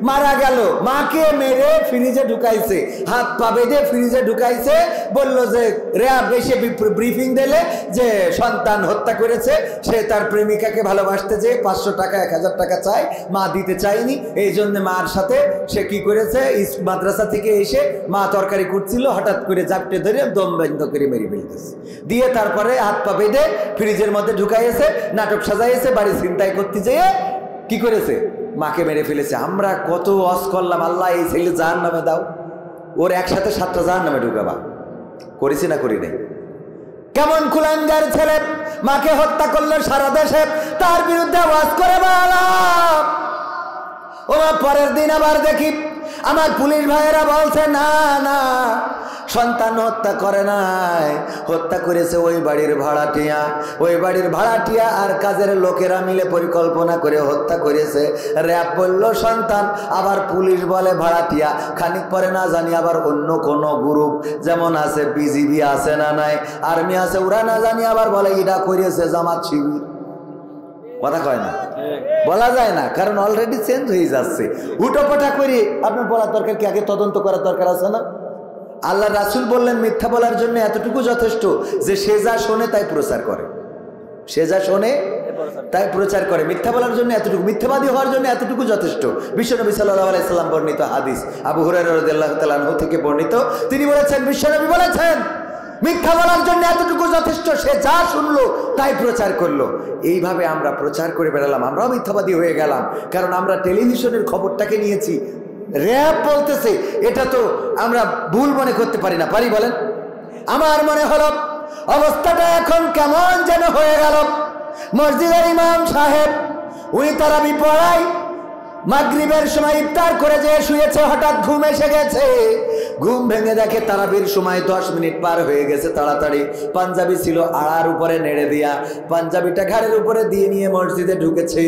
মারা গেল, মাকে মেরে ফ্রিজে ঢুকাইছে, হাত পা বেঁধে ফ্রিজে ঢুকাইছে, বলল যে র্যাব এসে ব্রিফিং দিলে যে সন্তান হত্যা করেছে, সে তার প্রেমিকাকে ভালোবাসতে যে 500 টাকা 1000 টাকা চায়, মা দিতে চায়নি, এই জন্য মার সাথে সে কি করেছে, মাদ্রাসা থেকে এসে মা তরকারি কুটছিল, হঠাৎ করে জাপটে ধরে দম বন্ধ করে মেরে ফেলতেছে, দিয়ে তারপরে হাত পা বেঁধে ফ্রিজের মধ্যে ঢুকাইছে, নাটক সাজাইছে, বাড়ি ছিনতাই করতে যেয়ে কি করেছে, মাকে মেরে ফেলেছে। আমরা কত ওয়াজ করলাম, আল্লাহ এই ছেলে জাহান্নামে দাও, ওর একসাথে 7টা জাহান্নামে ঢুকাবা, করেছি না করি নাই? কেমন কুলাঙ্গার ছেলে, মাকে হত্যা করলো সারা দেশে, তার বিরুদ্ধে ওয়াজ করে বললাম। ওরা পরের দিন আবার দেখি আমার পুলিশ ভাইয়েরা বলছে না না, সন্তান হত্যা করে নাই, হত্যা করেছে ওই বাড়ির ভাড়াটিয়া, ওই বাড়ির ভাড়াটিয়া আর কাজের লোকেরা মিলে পরিকল্পনা করে হত্যা করেছে। র্যাব বলল সন্তান, আবার পুলিশ বলে ভাড়াটিয়া, খানিক পরে না জানি আবার অন্য কোনো গ্রুপ, যেমন আছে বিজিবি আছে না নাই, আর্মি আছে, ওরা না জানি আবার বলে এটা করেছে জামাত শিবির। কথা কয় না, বলা যায় না, কারণ অলরেডি চেঞ্জ হয়ে যাচ্ছে। হুটোপাটা করে আপনার বলার দরকার কি, আগে তদন্ত করার দরকার আছে না? আল্লাহ রাসূল বললেন মিথ্যা বলার জন্য এতটুকু যথেষ্ট যে সে যা শোনে তাই প্রচার করে, সে যা শোনে তাই প্রচার করে, মিথ্যা বলার জন্য এতটুকু, মিথ্যাবাদী হওয়ার জন্য এতটুকু যথেষ্ট। বিশ্বনবী সাল্লাল্লাহু আলাইহি সাল্লাম বর্ণিত হাদিস, আবু হুরায়রা রাদিয়াল্লাহু তাআলা আনহু থেকে বর্ণিত, তিনি বলেছেন, বিশ্বনবী বলেছেন মিথ্যা বলার জন্য এতটুকু যথেষ্ট, সে যা শুনলো তাই প্রচার করলো। এইভাবে আমরা প্রচার করে বেড়ালাম, আমরাও মিথ্যাবাদী হয়ে গেলাম, কারণ আমরা টেলিভিশনের খবরটাকে নিয়েছি, র্যাব বলতেছে, এটা তো আমরা ভুল মনে করতে পারি না, পারি বলেন? আমার মনে হলো অবস্থাটা এখন কেমন যেন হয়ে গেল। মসজিদের ইমাম সাহেব উনি তারাবি পড়ায়, মাগরিবের সময় ইফতার করে যে শুয়েছে, হঠাৎ ঘুম এসে গেছে, ঘুম ভেঙে দেখে তারাবির সময় 10 মিনিট পার হয়ে গেছে। তাড়াতাড়ি পাঞ্জাবি ছিল আড়ার উপরে নেড়ে দিয়া, পাঞ্জাবিটা ঘাড়ের উপরে দিয়ে নিয়ে মসজিদে ঢুকেছে।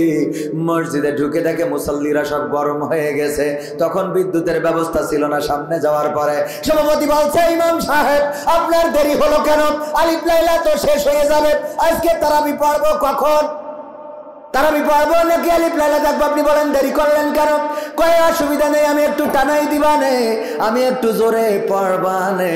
মসজিদে ঢুকে দেখে মুসল্লিরা সব গরম হয়ে গেছে, তখন বিদ্যুতের ব্যবস্থা ছিল না। সামনে যাওয়ার পরে সভাপতি বলছে, ইমাম সাহেব আপনার দেরি হলো কেন? আলিফ লাইলা তো শেষ হয়ে যাবে, আজকে তারাবি পড়বো কখন? তারাবি পড়বো নাকি আলিফ লাইলা দেখবো? আপনি বলেন দেরি করলেন কেন? কয় অসুবিধা নেই, আমি একটু টানাই দিবানে, আমি একটু জোরে পড়বানে।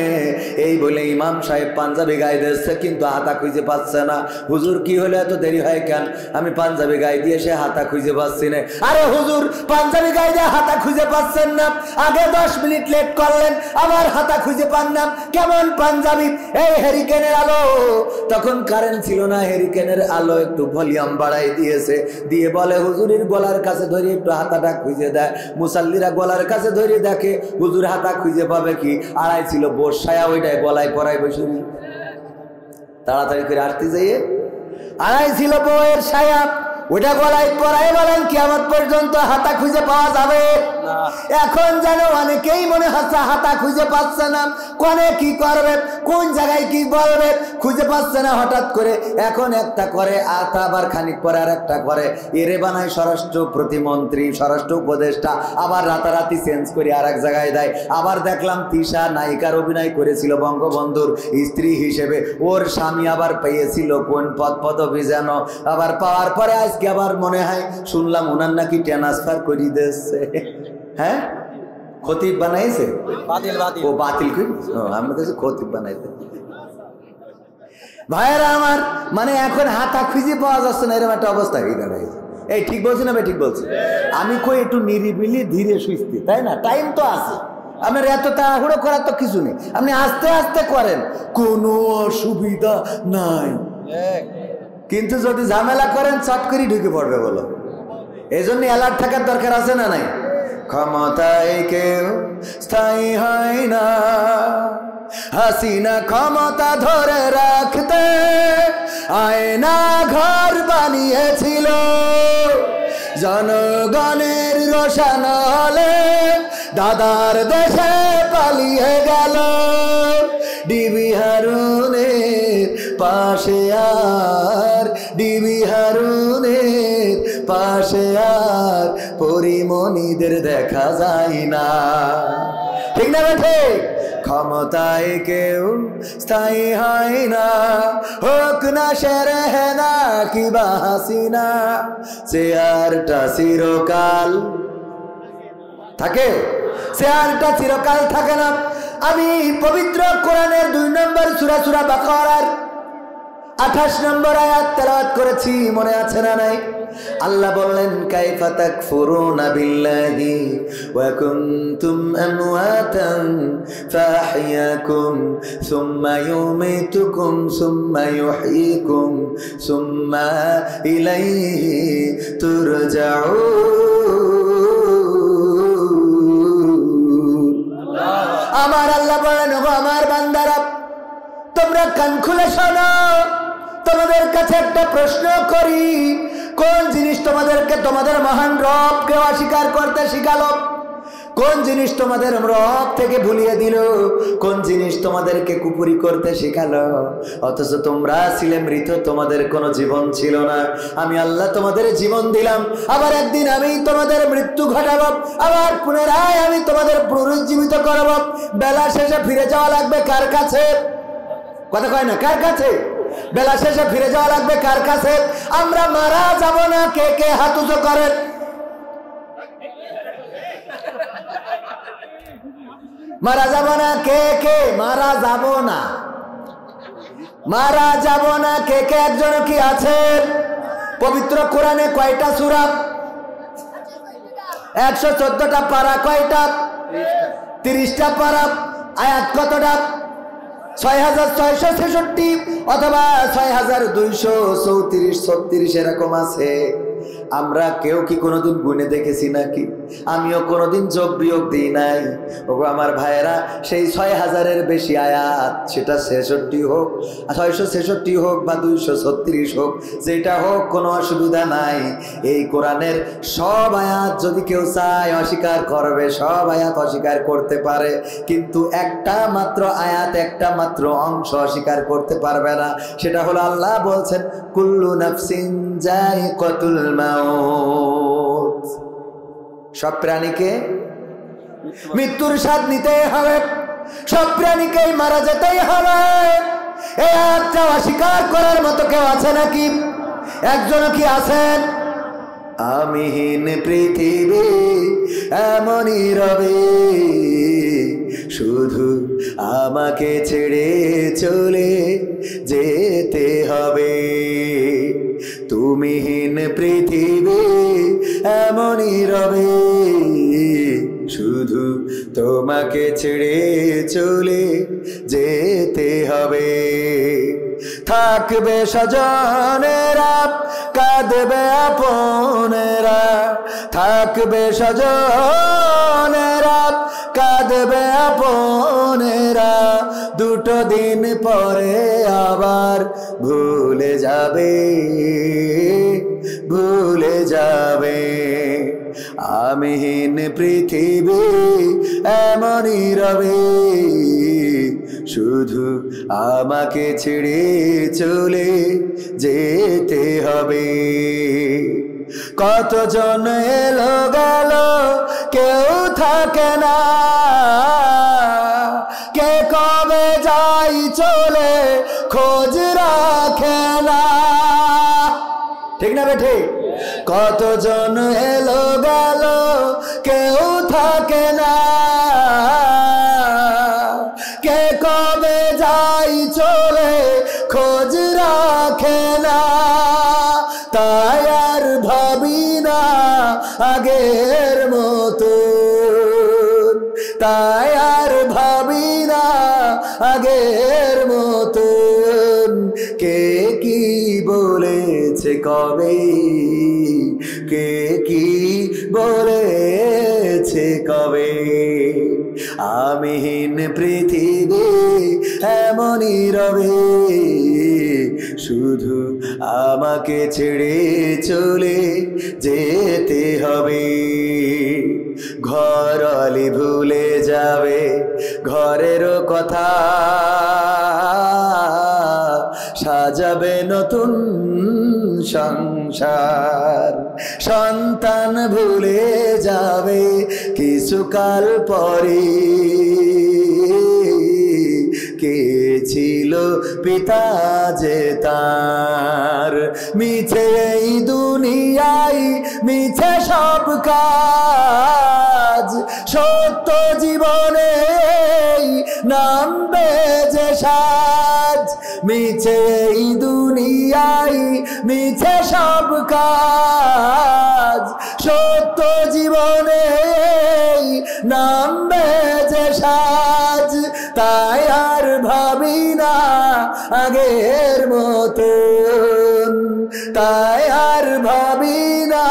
এই বলে ইমাম সাহেব পাঞ্জাবি গায়ে দিচ্ছে, কিন্তু হাতা খুঁজে পাচ্ছে না। হুজুর কি হলো, এত দেরি হয় কেন? আমি পাঞ্জাবি গায়ে দিয়ে সে হাতা খুঁজে পাচ্ছি না। আরে হুজুর, পাঞ্জাবি গায়ে দিয়ে হাতা খুঁজে পাচ্ছেন না, আগে 10 মিনিট লেট করলেন, আবার হাতা খুঁজে পান না, কেমন পাঞ্জাবি? এই হেরিকেনের আলো, তখন কারেন্ট ছিল না, হেরিকেনের আলো একটু ভলিউম বাড়াই দিয়েছে, দিয়ে বলে হুজুরের গলার কাছে ধরে একটু হাতাটা খুঁজে দেয়। মুসাল্লিরা গলার কাছে ধরে দেখে হুজুর হাতা খুঁজে পাবে কি, আড়াই ছিল বর্ষায়া, ওইটাই গলায় পরাই বসে, তাড়াতাড়ি করে আসতে যাইয়ে আড়াই ছিল বউয়ের ছায়া, ওটা গলায় পরাই বলেন কিয়ামত পর্যন্ত হাতা খুঁজে পাওয়া যাবে না। এখন যেন অনেকেই মনে হচ্ছে হাতা খুঁজে পাচ্ছে না, কোনে কি করবে, কোন জায়গায় কি বলবে, খুঁজে পাচ্ছে না। হঠাৎ করে এখন একটা করে, আবার খানিক পরে আর একটা করে, এরে বানায় স্বরাষ্ট্র প্রতিমন্ত্রী, স্বরাষ্ট্র উপদেষ্টা, আবার রাতারাতি চেঞ্জ করে আর এক জায়গায় দেয়। আবার দেখলাম তিশা নায়িকার অভিনয় করেছিল বঙ্গবন্ধুর স্ত্রী হিসেবে, ওর স্বামী আবার পেয়েছিল কোন পদবি যেন, আবার পাওয়ার পরে আজকে আবার মনে হয় শুনলাম ওনার নাকি ট্রান্সফার করে দিয়েছে। হ্যাঁ, খতিব বানাইছে, ও বাতিল করে, আমরা কাছে খতিব বানাইছে। ভাইয়েরা আমার, মানে এখন হাতা খুঁজে পাওয়া যাচ্ছে না, এরকম একটা অবস্থা হয়ে দাঁড়াইছে। এই ঠিক বলছি না ভাই? ঠিক বলছি। আমি কই একটু নিরিবিলি ধীরে সুস্থে, তাই না? টাইম তো আছে, আপনার এত তাড়াহুড়ো করার তো কিছু নেই, আপনি আস্তে আস্তে করেন, কোনো অসুবিধা নাই। কিন্তু যদি ঝামেলা করেন চট করে ঢুকে পড়বে, বলো। এই জন্য অ্যালার্ট থাকার দরকার আছে না নাই? ক্ষমতায় কেউ স্থায়ী হয় না, হাসিনা ক্ষমতা ধরে রাখতে আয়না ঘর বানিয়েছিল, জনগণের রোশানলে দাদার দেশে পালিয়ে গেল। ডিবি হারুনের পাশে আর, ডিবি হারুনের পাশে আর পরিমণিদের দেখা যায় না, ঠিক না বেঠে? ক্ষমতায় কেউ স্থায়ী হয় না, হোক না শেরেহেনা কিবা হাসিনা, চেয়ারটা চিরকাল থাকে? চেয়ারটা চিরকাল থাকে না। আমি পবিত্র কোরআনের 2 নম্বর সূরা সূরা বাকারার 28 নম্বর আয়াত তেলাওয়াত করেছি, মনে আছে না নাই? আল্লাহ বললেন কাইফা তাকফুরুনা বিল্লাহি ওয়া কুনতুম আমওয়াতান ফাআহইয়াকুম সুম্মা ইউমীতুকুম সুম্মা ইউহয়িকুম সুম্মা ইলাইহি তুরজাউন। আমার আল্লাহ বলেন, ওগো আমার বান্দারা, তোমরা কান খুলে শোনো, তোমাদের কাছে একটা প্রশ্ন করি, কোন জিনিস তোমাদেরকে তোমাদের মহান রবকে অস্বীকার করতে শিখালো? কোন জিনিস তোমাদের রব থেকে ভুলিয়ে দিল? কোন জিনিস তোমাদেরকে কুপুরি করতে শেখালো? অথচ তোমরা ছিলে মৃত, তোমাদের কোনো জীবন ছিল না। আমি আল্লাহ তোমাদের জীবন দিলাম, আবার একদিন আমি তোমাদের মৃত্যু ঘটাবো, আবার পুনরায় আমি তোমাদের পুনরুজ্জীবিত করব। বেলা শেষে ফিরে যাওয়া লাগবে কার কাছে? কথা কয় না, কার কাছে? বেলা শেষে ফিরে যাওয়া লাগবে কার কাছে? আমরা মারা যাব না, কে কে হাত উঁচু করেন? মারা যাব না, কে কে? মারা যাব না, মারা যাব না, কে কে? একজন কি আছেন? পবিত্র কোরআনে কয়টা সূরা? 114টা পারা। কয়টা? 30টা পারা। আয়াত কতটা? 6666 অথবা 6234-36 এরকম আছে। আমরা কেউ কি কোনোদিন গুনে দেখেছি নাকি? আমিও কোনোদিন যোগ বিয়োগ দিই নাই। ওগো আমার ভাইয়েরা, সেই 6000-এর বেশি আয়াত, সেটা 66 হোক, 666 হোক বা 236 হোক, যেটা হোক, কোনো অসুবিধা নাই। এই কোরআনের সব আয়াত যদি কেউ চায় অস্বীকার করবে, সব আয়াত অস্বীকার করতে পারে, কিন্তু একটা মাত্র আয়াত, একটা মাত্র অংশ অস্বীকার করতে পারবে না। সেটা হলো আল্লাহ বলছেন কুল্লু নাফসিন যায়িকাতুল মাউত। সব প্রাণীকে মৃত্যুর স্বাদ নিতেই হবে, সব প্রাণীকেই মারা যেতেই হবে। এই আয়াতটা অস্বীকার করার মতো কেউ আছে নাকি? একজন কি আছেন? আমিহীন পৃথিবী এমনই রবে, শুধু আমাকে ছেড়ে চলে যেতে হবে। তুমিহীন পৃথিবী এমনই রবে, শুধু তোমাকে ছেড়ে চলে যেতে হবে। থাকবে স্বজনেরা, কাঁদবে আপনেরা, থাকবে স্বজনেরা, কাঁদবে আপনেরা, দুটো দিন পরে আবার ভুলে যাবে, ভুলে যাবে। আমিহীন পৃথিবী এমনই রবে, শুধু আমাকে ছেড়ে চলে যেতে হবে। কতজন এলো গেল, কেউ থাকে না, কে কবে যাই চলে খোঁজ রাখে না। ঠিক না বেঠে? কতজন এলো গেল, কেউ থাকে না, কে কবে যাই চলে খোঁজ রাখে না। তাই আর ভাবি না আগের মতো, তাই আর ভাবি না আগের মতো। কে কি বলেছে কবে, কে কি বলেছে কবে? আমিহীন পৃথিবী এমনই রবে, শুধু আমাকে ছেড়ে চলে যেতে হবে। ঘরলি ভুলে যাবে ঘরেরও কথা, সাজাবে নতুন সংসার। সন্তান ভুলে যাবে কিছুকাল পরে, কে ছিল পিতা যে তার। মিছে এই দুনিয়ায় মিছে সব কাজ, সত্য জীবনে নামবে যে সাজ, মিছে এই দুনিয়ায় মিছে সব কাজ, সত্য জীবনে নামবে যে সাজ, তাই আর ভাবি না আগের মতন, তাই আর ভাবি না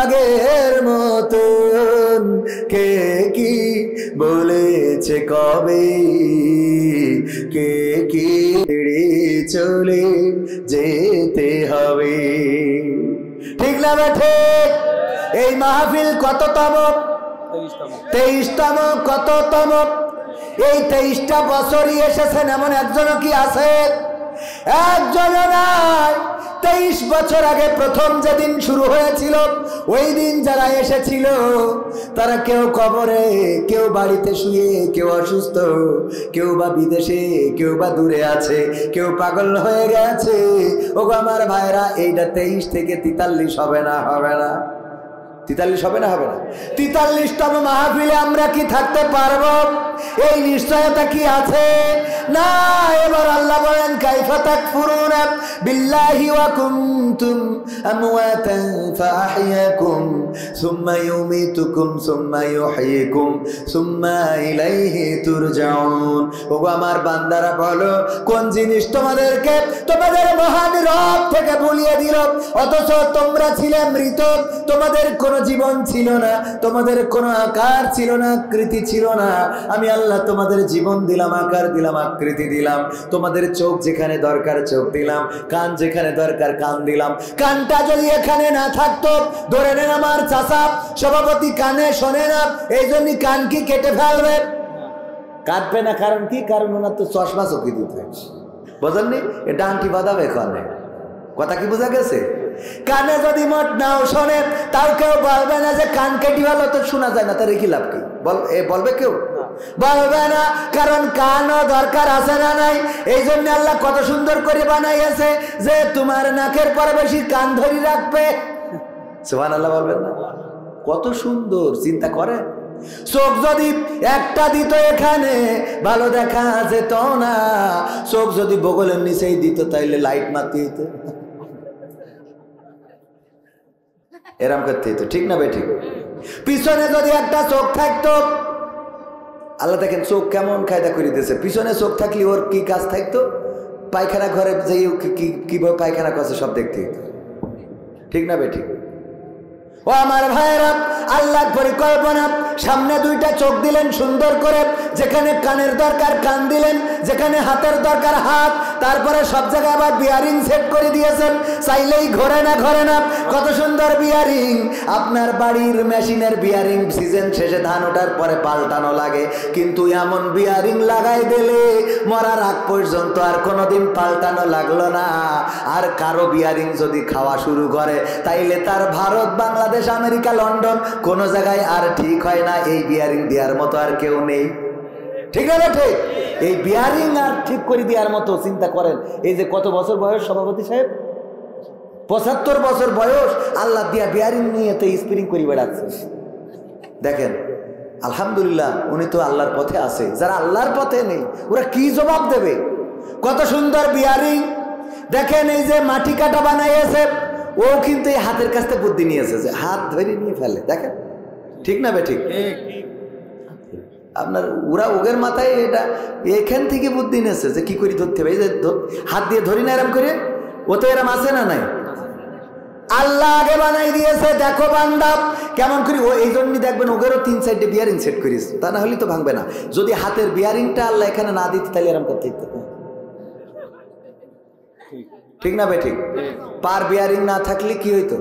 আগের মতন। কে কি বলেছে কবে, কে কি চলে যেতে হবে, ঠিক না ঠিক? এই মাহফিল কততম? 23তম। কততম? এই 23টা বছরই এসেছেন এমন একজনও কি আছে? একজনও নাই। 23 বছর আগে প্রথম যেদিন শুরু হয়েছিল ওই দিন যারা এসেছিল তারা কেউ কবরে, কেউ বাড়িতে শুয়ে, কেউ অসুস্থ, কেউ বা বিদেশে, কেউ বা দূরে আছে, কেউ পাগল হয়ে গেছে। ওগো আমার ভাইরা, এইটা 23 থেকে 43 হবে না? হবে না? 43 হবে না? হবে না? 43তম মাহফিলে আমরা কি থাকতে পারবো? এই নিশ্চয়তা কি আছে? না। এবার আল্লাহ বলেন কাইফা তাকফুরুনা বিল্লাহি ওয়া কুনতুম আমওয়াতান ফাআহইয়াকুম সুম্মা ইউমীতুকুম সুম্মা ইউহয়িকুম সুম্মা ইলাইহি তুরজাউন। ওগো আমার বান্দারা বলো, কোন জিনিস তোমাদেরকে তোমাদের মহান রব থেকে ভুলিয়ে দিল? অথচ তোমরা ছিলে মৃত, তোমাদের কোনো জীবন ছিল না, তোমাদের কোনো আকার ছিল না, আকৃতি ছিল না। আমি আল্লাহ তোমাদের জীবন দিলাম, আকার দিলাম, আকৃতি দিলাম। তোমাদের চোখ যেখানে দরকার চোখ দিলাম, কান যেখানে দরকার কান দিলাম। কানটা যদি এখানে না থাকতো, ধরে নেন আমার চাচা সভাপতি কানে শোনে না, এই জন্য কান কি কেটে ফেলবে? কাটবে না। কারণ কি? কারণ ওনার তো চশমা চোখে দিতে, বোঝেননি? এটা আন্টি বাঁধাবে কানে। কথা কি বোঝা গেছে? কানে যদি মোট নাও শোনে, তাও কেউ বলবে না যে কান কেটে ভালো তো শোনা যায় না, তার কি লাভ? কি বলবে? কেউ বলবে না। কারণ কানও দরকার আছে না নাই? এই জন্য আল্লাহ কত সুন্দর করে বানাইছে যে তোমার নাকের পরে বেশি কান ধরি রাখবে। সুবহানাল্লাহ বলবেন না? কত সুন্দর চিন্তা করে। চোখ যদি একটা দিত এখানে ভালো দেখা যেত না, চোখ যদি বগলের নিচেই দিত তাইলে লাইট মারতে হইতো, এরম করতে হইতো, ঠিক না বে ঠিক? পিছনে যদি একটা চোখ থাকতো, আল্লাহ দেখেন চোখ কেমন কায়দা করে দিয়েছে। পিছনে চোখ থাকলে ওর কি কাজ থাকতো? পায়খানা ঘরে যেই কিভাবে পায়খানা করছে সব দেখতে হইতো, ঠিক না বে ঠিক? ও আমার ভাইয়েরা, আল্লাহর পরিকল্পনা। সামনে দুইটা চোখ দিলেন সুন্দর করে, যেখানে কানের দরকার কান দিলেন, যেখানে হাতের দরকার হাত। তারপরে সব জায়গায় আবার বিয়ারিং সেট করে দিয়েছেন, চাইলেই ঘোরে না, ঘোরে না। কত সুন্দর বিয়ারিং! আপনার বাড়ির মেশিনের বিয়ারিং সিজন শেষে ধান ওঠার পরে পাল্টানো লাগে, কিন্তু এমন বিয়ারিং লাগাই দিলে মরার আগ পর্যন্ত আর কোনোদিন পাল্টানো লাগলো না। আর কারো বিয়ারিং যদি খাওয়া শুরু করে তাইলে তার ভারত, বাংলাদেশ, আমেরিকা, লন্ডন কোনো জায়গায় আর ঠিক হয় না। এই বিয়ারিং দেওয়ার মতো আর কেউ নেই, ঠিক আছে? ঠিক। এই বিয়ারিং আর ঠিক করে দেওয়ার মতো চিন্তা করেন। এই যে কত বছর বয়স সভাপতি সাহেব? 75 বছর বয়স। আল্লাহ দিয়া বিয়ারিং নিয়ে তো স্প্রিং করে বেড়াচ্ছে। দেখেন আলহামদুলিল্লাহ, উনি তো আল্লাহর পথে আছে। যারা আল্লাহর পথে নেই ওরা কি জবাব দেবে? কত সুন্দর বিয়ারিং! দেখেন এই যে মাটি কাটা বানাইছে, ও কিন্তু এই হাতের কাছ থেকে বুদ্ধি নিয়েছে যে হাত ধরে নিয়ে ফেলে। দেখেন, ঠিক না বে ঠিক? আপনার ওরা ওগের মাথায় এটা এখান থেকে বুদ্ধি নিয়েছে যে কি করে ধরতে হবে। এই যে হাত দিয়ে ধরি না এরম করে, ও তো এরম আছে না নাই? আল্লাহ আগে বানাই দিয়েছে। দেখো বান্দা কেমন করি। ও এই জন্যই দেখবেন ওগেরও 3 সাইডে বিয়ারিং সেট করিস, তা না হলে তো ভাঙবে না। যদি হাতের বিয়ারিংটা আল্লাহ এখানে না দিত তাহলে এরম করতে হতো, ঠিক না বে ঠিক? পার বিয়ারিং না থাকলে কি হইতো?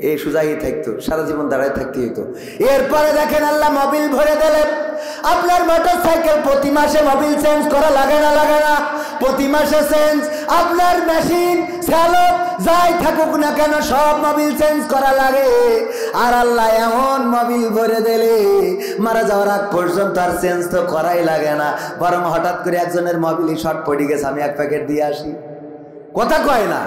এই সুজাই থাকতো, সারা জীবন দাঁড়ায় থাকতে হইতো। এরপরে দেখেন আল্লাহ মোবিল ভরে দিলেন। আপনার মোটরসাইকেল প্রতি মাসে মোবিল চেঞ্জ করা লাগে না? লাগে না? প্রতি মাসে চেঞ্জ। আপনার মেশিন চালক যাই থাকুক না কেন সব মোবিল চেঞ্জ করা লাগে। আর আল্লাহ এমন মোবিল ভরে দিলে মারা যাওয়ার আগ পর্যন্ত আর চেঞ্জ তো করাই লাগে না। বরং হঠাৎ করে একজনের মোবিলই শর্ট পড়ে গেছে, আমি 1 প্যাকেট দিয়ে আসি, কথা কয় না?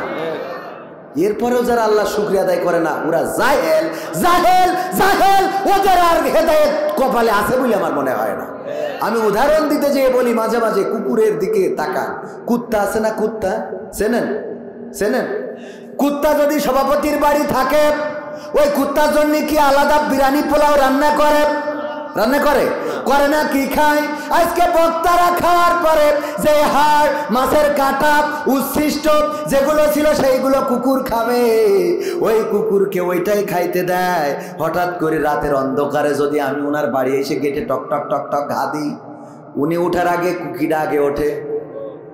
এরপরেও যারা আল্লাহ শুকরিয়া আদায় করে না ওরা জাহেল জাহেল জাহেল, ওদের আর হেদায়েত কপালে আছে বলে আমার মনে হয় না। আমি উদাহরণ দিতে যেয়ে বলি মাঝে মাঝে কুকুরের দিকে তাকান। কুত্তা আছে না, কুত্তা চেনেন? চেনেন? কুত্তা যদি সভাপতির বাড়ি থাকে ওই কুত্তার জন্য কি আলাদা বিরিয়ানি পোলাও রান্না করে? রান্না করে? করে না? কি খায়? আজকে বক্তারা খাওয়ার পরে যে হাড়, মাছের কাটা, উচ্ছিষ্ট যেগুলো ছিল সেইগুলো কুকুর খাবে। ওই কুকুরকে ওইটাই খাইতে দেয়। হঠাৎ করে রাতের অন্ধকারে যদি আমি ওনার বাড়ি এসে গেটে টক টক টক টক ঘা দিই, উনি উঠার আগে কুকিটা আগে ওঠে।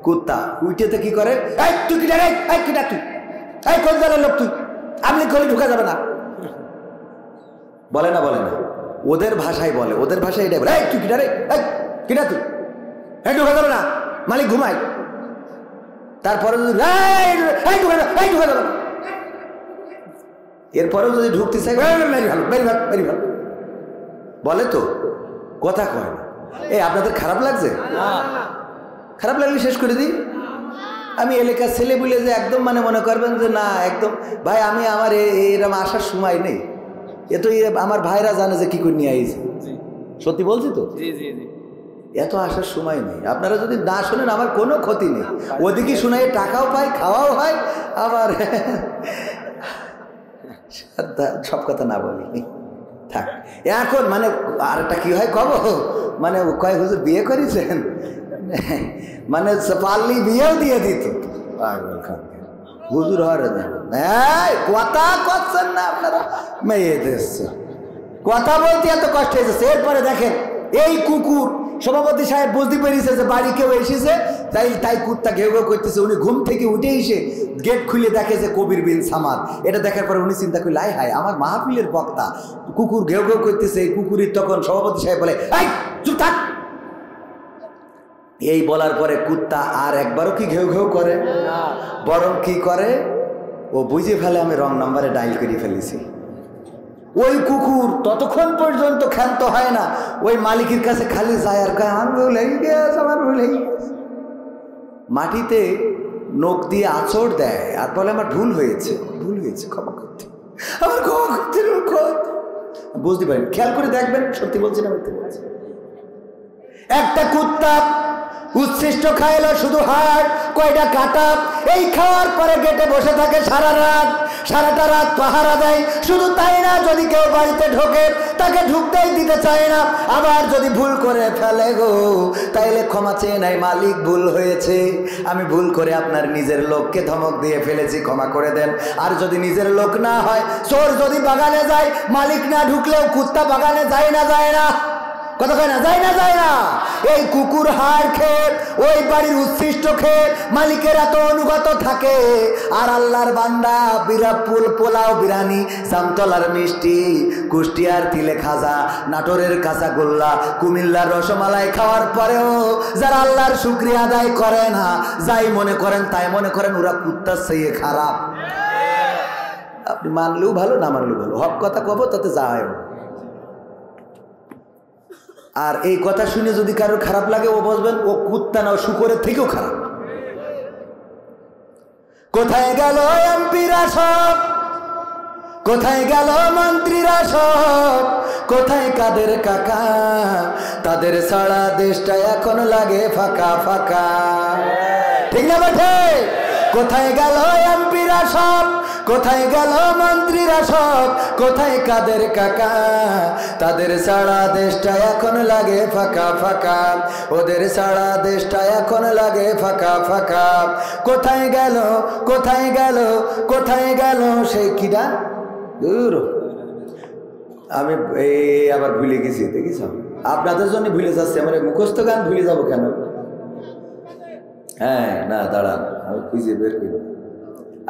কুত্তা উঠেতে কি করে? এই তুই কিটা রে, এই কিটা তুই, এই কোন দলের লোক তুই, আপনি খলি ঢুকা যাবে না, বলে না? বলে না? ওদের ভাষায় বলে, ওদের ভাষায় এটাই বলে, এই তুই কিটা রে, এই কিটা তুই, এই ঢুকা যাবে না, মালিক ঘুমাই। তারপরে যদি ঢুকা যাবে না, এরপরেও যদি ঢুকতে চাই বলে তো, কথা কয় না। এই আপনাদের খারাপ লাগছে? খারাপ লাগলে শেষ করে দিই। আমি এলাকার ছেলে বলে যে একদম মানে মনে করবেন যে না একদম ভাই আমি আমার এরকম আসার সময় নেই, এ তো আমার ভাইরা জানে যে কি করে নিয়ে আইছে। সত্যি বলছি তো, এত আসার সময় নেই। আপনারা যদি না শোনেন আমার কোনো ক্ষতি নেই, ওদিকে শোনাই টাকাও পাই, খাওয়াও হয়, আবার সব কথা না বলি থাক। এখন মানে আরেকটা কি হয় কব, মানে কয় হুজুর বিয়ে করেছেন, মানে পারলি বিয়েও দিয়ে দিত। হুজুর কথা করছেন না আপনারা, মেয়েদের কথা বলতে এত কষ্ট হয়েছে। এরপরে দেখেন এই কুকুর সভাপতি সাহেব বুঝতে পেরেছে যে বাড়ি কেউ এসেছে, তাই কুত্তা ঘেউ ঘেউ করতেছে। উনি ঘুম থেকে উঠে এসে গেট খুলে দেখে যে কবির বিন সামাদ। এটা দেখার পরে উনি চিন্তা করলেন আয় হায় আমার মাহফিলের বক্তা কুকুর ঘেউ ঘেউ করতেছে। এই কুকুরের তখন সভাপতি সাহেব বলে এই চুপ থাক। এই বলার পরে কুত্তা আর একবারও কি ঘেউ ঘেউ করে, বরং কি করে, ও বুঝে ফেলে আমি রং নাম্বারে ডাইল করে ফেলেছি। ওই কুকুর ততক্ষণ পর্যন্ত ক্ষান্ত হয় না, ওই মালিকের কাছে খালি যায় আর কয় আমার ভুল হয়ে গেছে, আমার ভুল হয়ে গেছে। মাটিতে নখ দিয়ে আঁচড় দেয় আর বলে আমার ভুল হয়েছে, ভুল হয়েছে, ক্ষমা করতে, আমার ক্ষমা করতে। বুঝতে পারেন, খেয়াল করে দেখবেন, সত্যি বলছি না মিথ্যে বলছি। একটা কুত্তা উচ্ছিষ্ট খাইলো শুধু হাড়, কয়টা কাটা, এই খাওয়ার পরে গেটে বসে থাকে সারা রাত, সারাটা রাত পাহারা দেয়। শুধু তাই না, যদি কেউ বাড়িতে ঢোকে তাকে ঢুকতেই দিতে চায় না। আবার যদি ভুল করে ফেলে গো, তাইলে ক্ষমা চেয়ে নাই, মালিক ভুল হয়েছে, আমি ভুল করে আপনার নিজের লোককে ধমক দিয়ে ফেলেছি, ক্ষমা করে দেন। আর যদি নিজের লোক না হয়, চোর যদি বাগানে যায়, মালিক না ঢুকলেও কুত্তা বাগানে যায় না, যায় না, কথা কয় না, যায় না, যায় না। এই কুকুর হাড় খেয়ে, ওই বাড়ির উচ্ছিষ্ট খেয়ে মালিকের এত অনুগত থাকে। আর আল্লাহর বান্দা বিরাপুল পোলাও, বিরানি, জামতলার মিষ্টি, কুষ্টিয়ার তিলে খাজা, নাটোরের কাঁচাগোল্লা, কুমিল্লার রসমালাই খাওয়ার পরেও যারা আল্লাহর শুকরিয়া আদায় করে না, যাই মনে করেন তাই মনে করেন ওরা কুত্তার চেয়ে খারাপ। আপনি মানলেও ভালো, না মানলেও ভালো, হক কথা কব, তাতে যা হয়। আর এই কথা শুনে যদি কারোর খারাপ লাগে, ও বুঝবেন ও কুত্তা না, শুকরের থেকেও খারাপ। কোথায় গেল এমপিরা সব, কোথায় গেল মন্ত্রীরা সব, কোথায় কাদের কাকা, তাদের সারা দেশটা এখন লাগে ফাঁকা ফাঁকা, ঠিক না বেঠে? কোথায় গেল এমপিরা সব, কোথায় গেল মন্ত্রীরা সব, কোথায় কাদের কাকা, তাদের সারা দেশটা এখন লাগে ফাঁকা ফাঁকা, ওদের সারা দেশটা এখন লাগে ফাঁকা ফাঁকা। কোথায় গেল, কোথায় গেল, কোথায় গেল সেই কিডা, দূর আমি এই আবার ভুলে গেছি, দেখিস আপনাদের জন্য ভুলে যাচ্ছি। আমার মুখস্থ গান ভুলে যাবো কেন? হ্যাঁ না দাঁড়ান, আমি খুঁজে বের করি।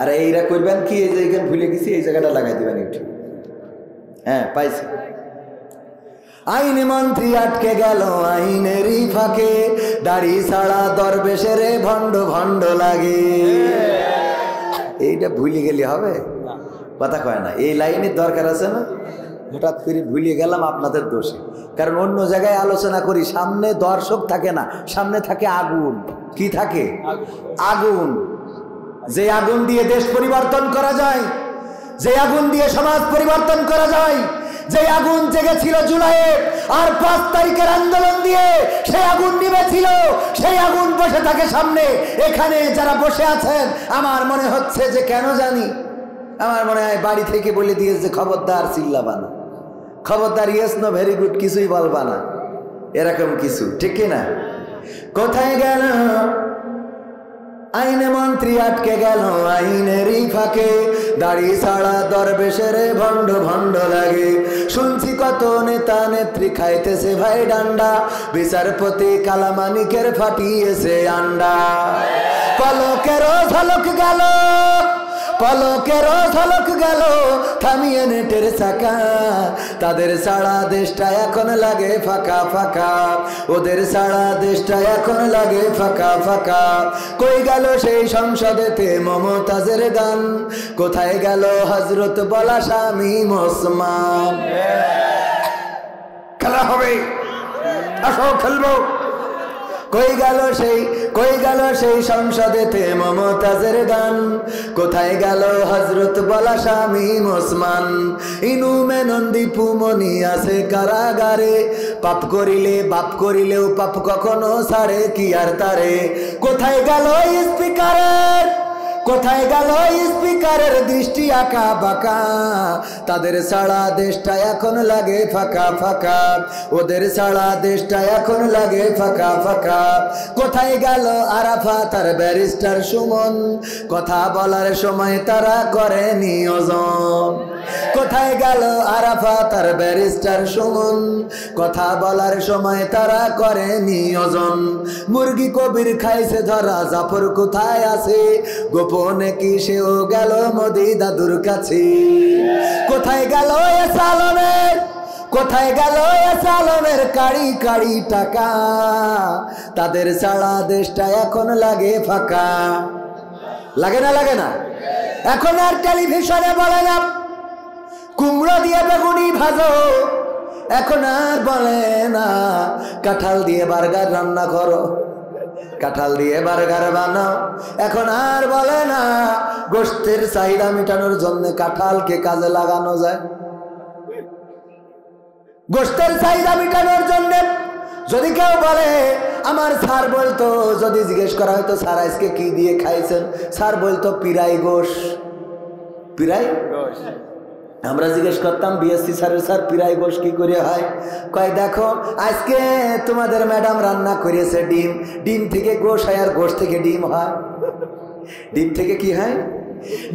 আরে এইরা করবেন কি, এই যে এখানে ভুলে গেছি, এই জায়গাটা লাগাই দেবেন একটু। হ্যাঁ পাইছি। আইন মন্ত্রী আটকে গেল আইনেরই ফাঁকে, দাড়ি ছাড়া দরবেশের ভণ্ড ভণ্ড লাগে। এইটা ভুলে গেলে হবে? কথা কয় না, এই লাইনের দরকার আছে না? হঠাৎ করে ভুলে গেলাম আপনাদের দোষে, কারণ অন্য জায়গায় আলোচনা করি, সামনে দর্শক থাকে না, সামনে থাকে আগুন। কি থাকে? আগুন। যে আগুন দিয়ে দেশ পরিবর্তন করা যায়, যে আগুন দিয়ে সমাজ পরিবর্তন করা যায়, যে আগুন জেগেছিল জুলাইয়ে আর 5 তারিখের আন্দোলন দিয়ে সেই আগুন নিভেছিল, সেই আগুন বসে থাকে সামনে। এখানে যারা বসে আছেন আমার মনে হচ্ছে যে কেন জানি আমার মনে হয় বাড়ি থেকে বলে দিয়েছে খবরদার চিল্লাবা না, খবরদার ইয়েস নো ভেরি গুড কিছুই বলবা না, এরকম কিছু, ঠিক কিনা? কোথায় গেল আইনে মন্ত্রী, আটকে গেল আইনেরই ফাঁকে, দাড়ি ছাড়া দরবেশের ভণ্ড ভণ্ড লাগে। শুনছি কত নেতা নেত্রী খাইতেছে ভাই ডান্ডা, বিচারপতি কালামানিকের ফাটিয়েছে আন্ডা। পলকেরও ঝলক গেল, পলকেরও ঝলক গেল, থামিয়ে নেটের চাকা। তাদের সারা দেশটা এখন লাগে ফাঁকা ফাঁকা, ওদের সারা দেশটা এখন লাগে ফাঁকা ফাঁকা। কই গেল সেই সংসদেতে মমতাজের গান, কোথায় গেল হজরত বলা শামীম ওসমান? খেলা হবে, আসো খেলবো। কই গেল সেই সংসদেতে মমতাজের গান, কোথায় গেল হজরত বলা শামীম ওসমান? ইনু মেনন্দি পুমনি আছে কারাগারে, পাপ করিলে বাপ করিলেও পাপ কখনো ছাড়ে কি আর তারে। কোথায় গেল স্পিকারের, কোথায় গেল স্পিকারের দৃষ্টি আঁকা বাঁকা? তাদের সারা দেশটা এখন লাগে ফাঁকা ফাঁকা, ওদের সারা দেশটা এখন লাগে ফাঁকা ফাঁকা। কোথায় গেল আরাফাত আর ব্যারিস্টার সুমন? কথা বলার সময় তারা করে নিয়োজন। কোথায় গেল আরাফাত আর ব্যারিস্টার সুমন? কথা বলার সময় তারা করে নিয়োজন। মুরগি কবির খাইছে ধরা, জাফর কোথায় আছে? গোপনে কি সেও গেল মোদি দাদুর কাছে? কোথায় গেল সালমের, কোথায় গেল সালমের কাড়ি কাড়ি টাকা? তাদের সারা দেশটা এখন লাগে ফাঁকা। লাগে না, লাগে না? এখন আর টেলিভিশনে বলে না কুমড়ো দিয়ে বেগুনি ভাজো, এখন আর বলে না কাঁঠাল দিয়ে বার্গার রান্না করো, কাঁঠাল দিয়ে বার্গার বানাও। এখন আর বলে না গোশতের চাহিদা মেটানোর জন্য কাঁঠালকে কাজে লাগানো যায়। গোশতের চাহিদা মেটানোর জন্য যদি কেউ বলে, আমার স্যার বলতো, যদি জিজ্ঞেস করা হয়তো স্যার আজকে কি দিয়ে খাইছেন, স্যার বলতো পিরাই গোশ। পিরাই গোশ। আমরা জিজ্ঞেস করতাম বিএসসি স্যারের, স্যার পিরাই গোশ কি করে হয়? কয় দেখো আজকে তোমাদের ম্যাডাম রান্না করেছে ডিম, ডিম থেকে গোশ হয় আর গোশ থেকে ডিম হয়। ডিম থেকে কি হয়?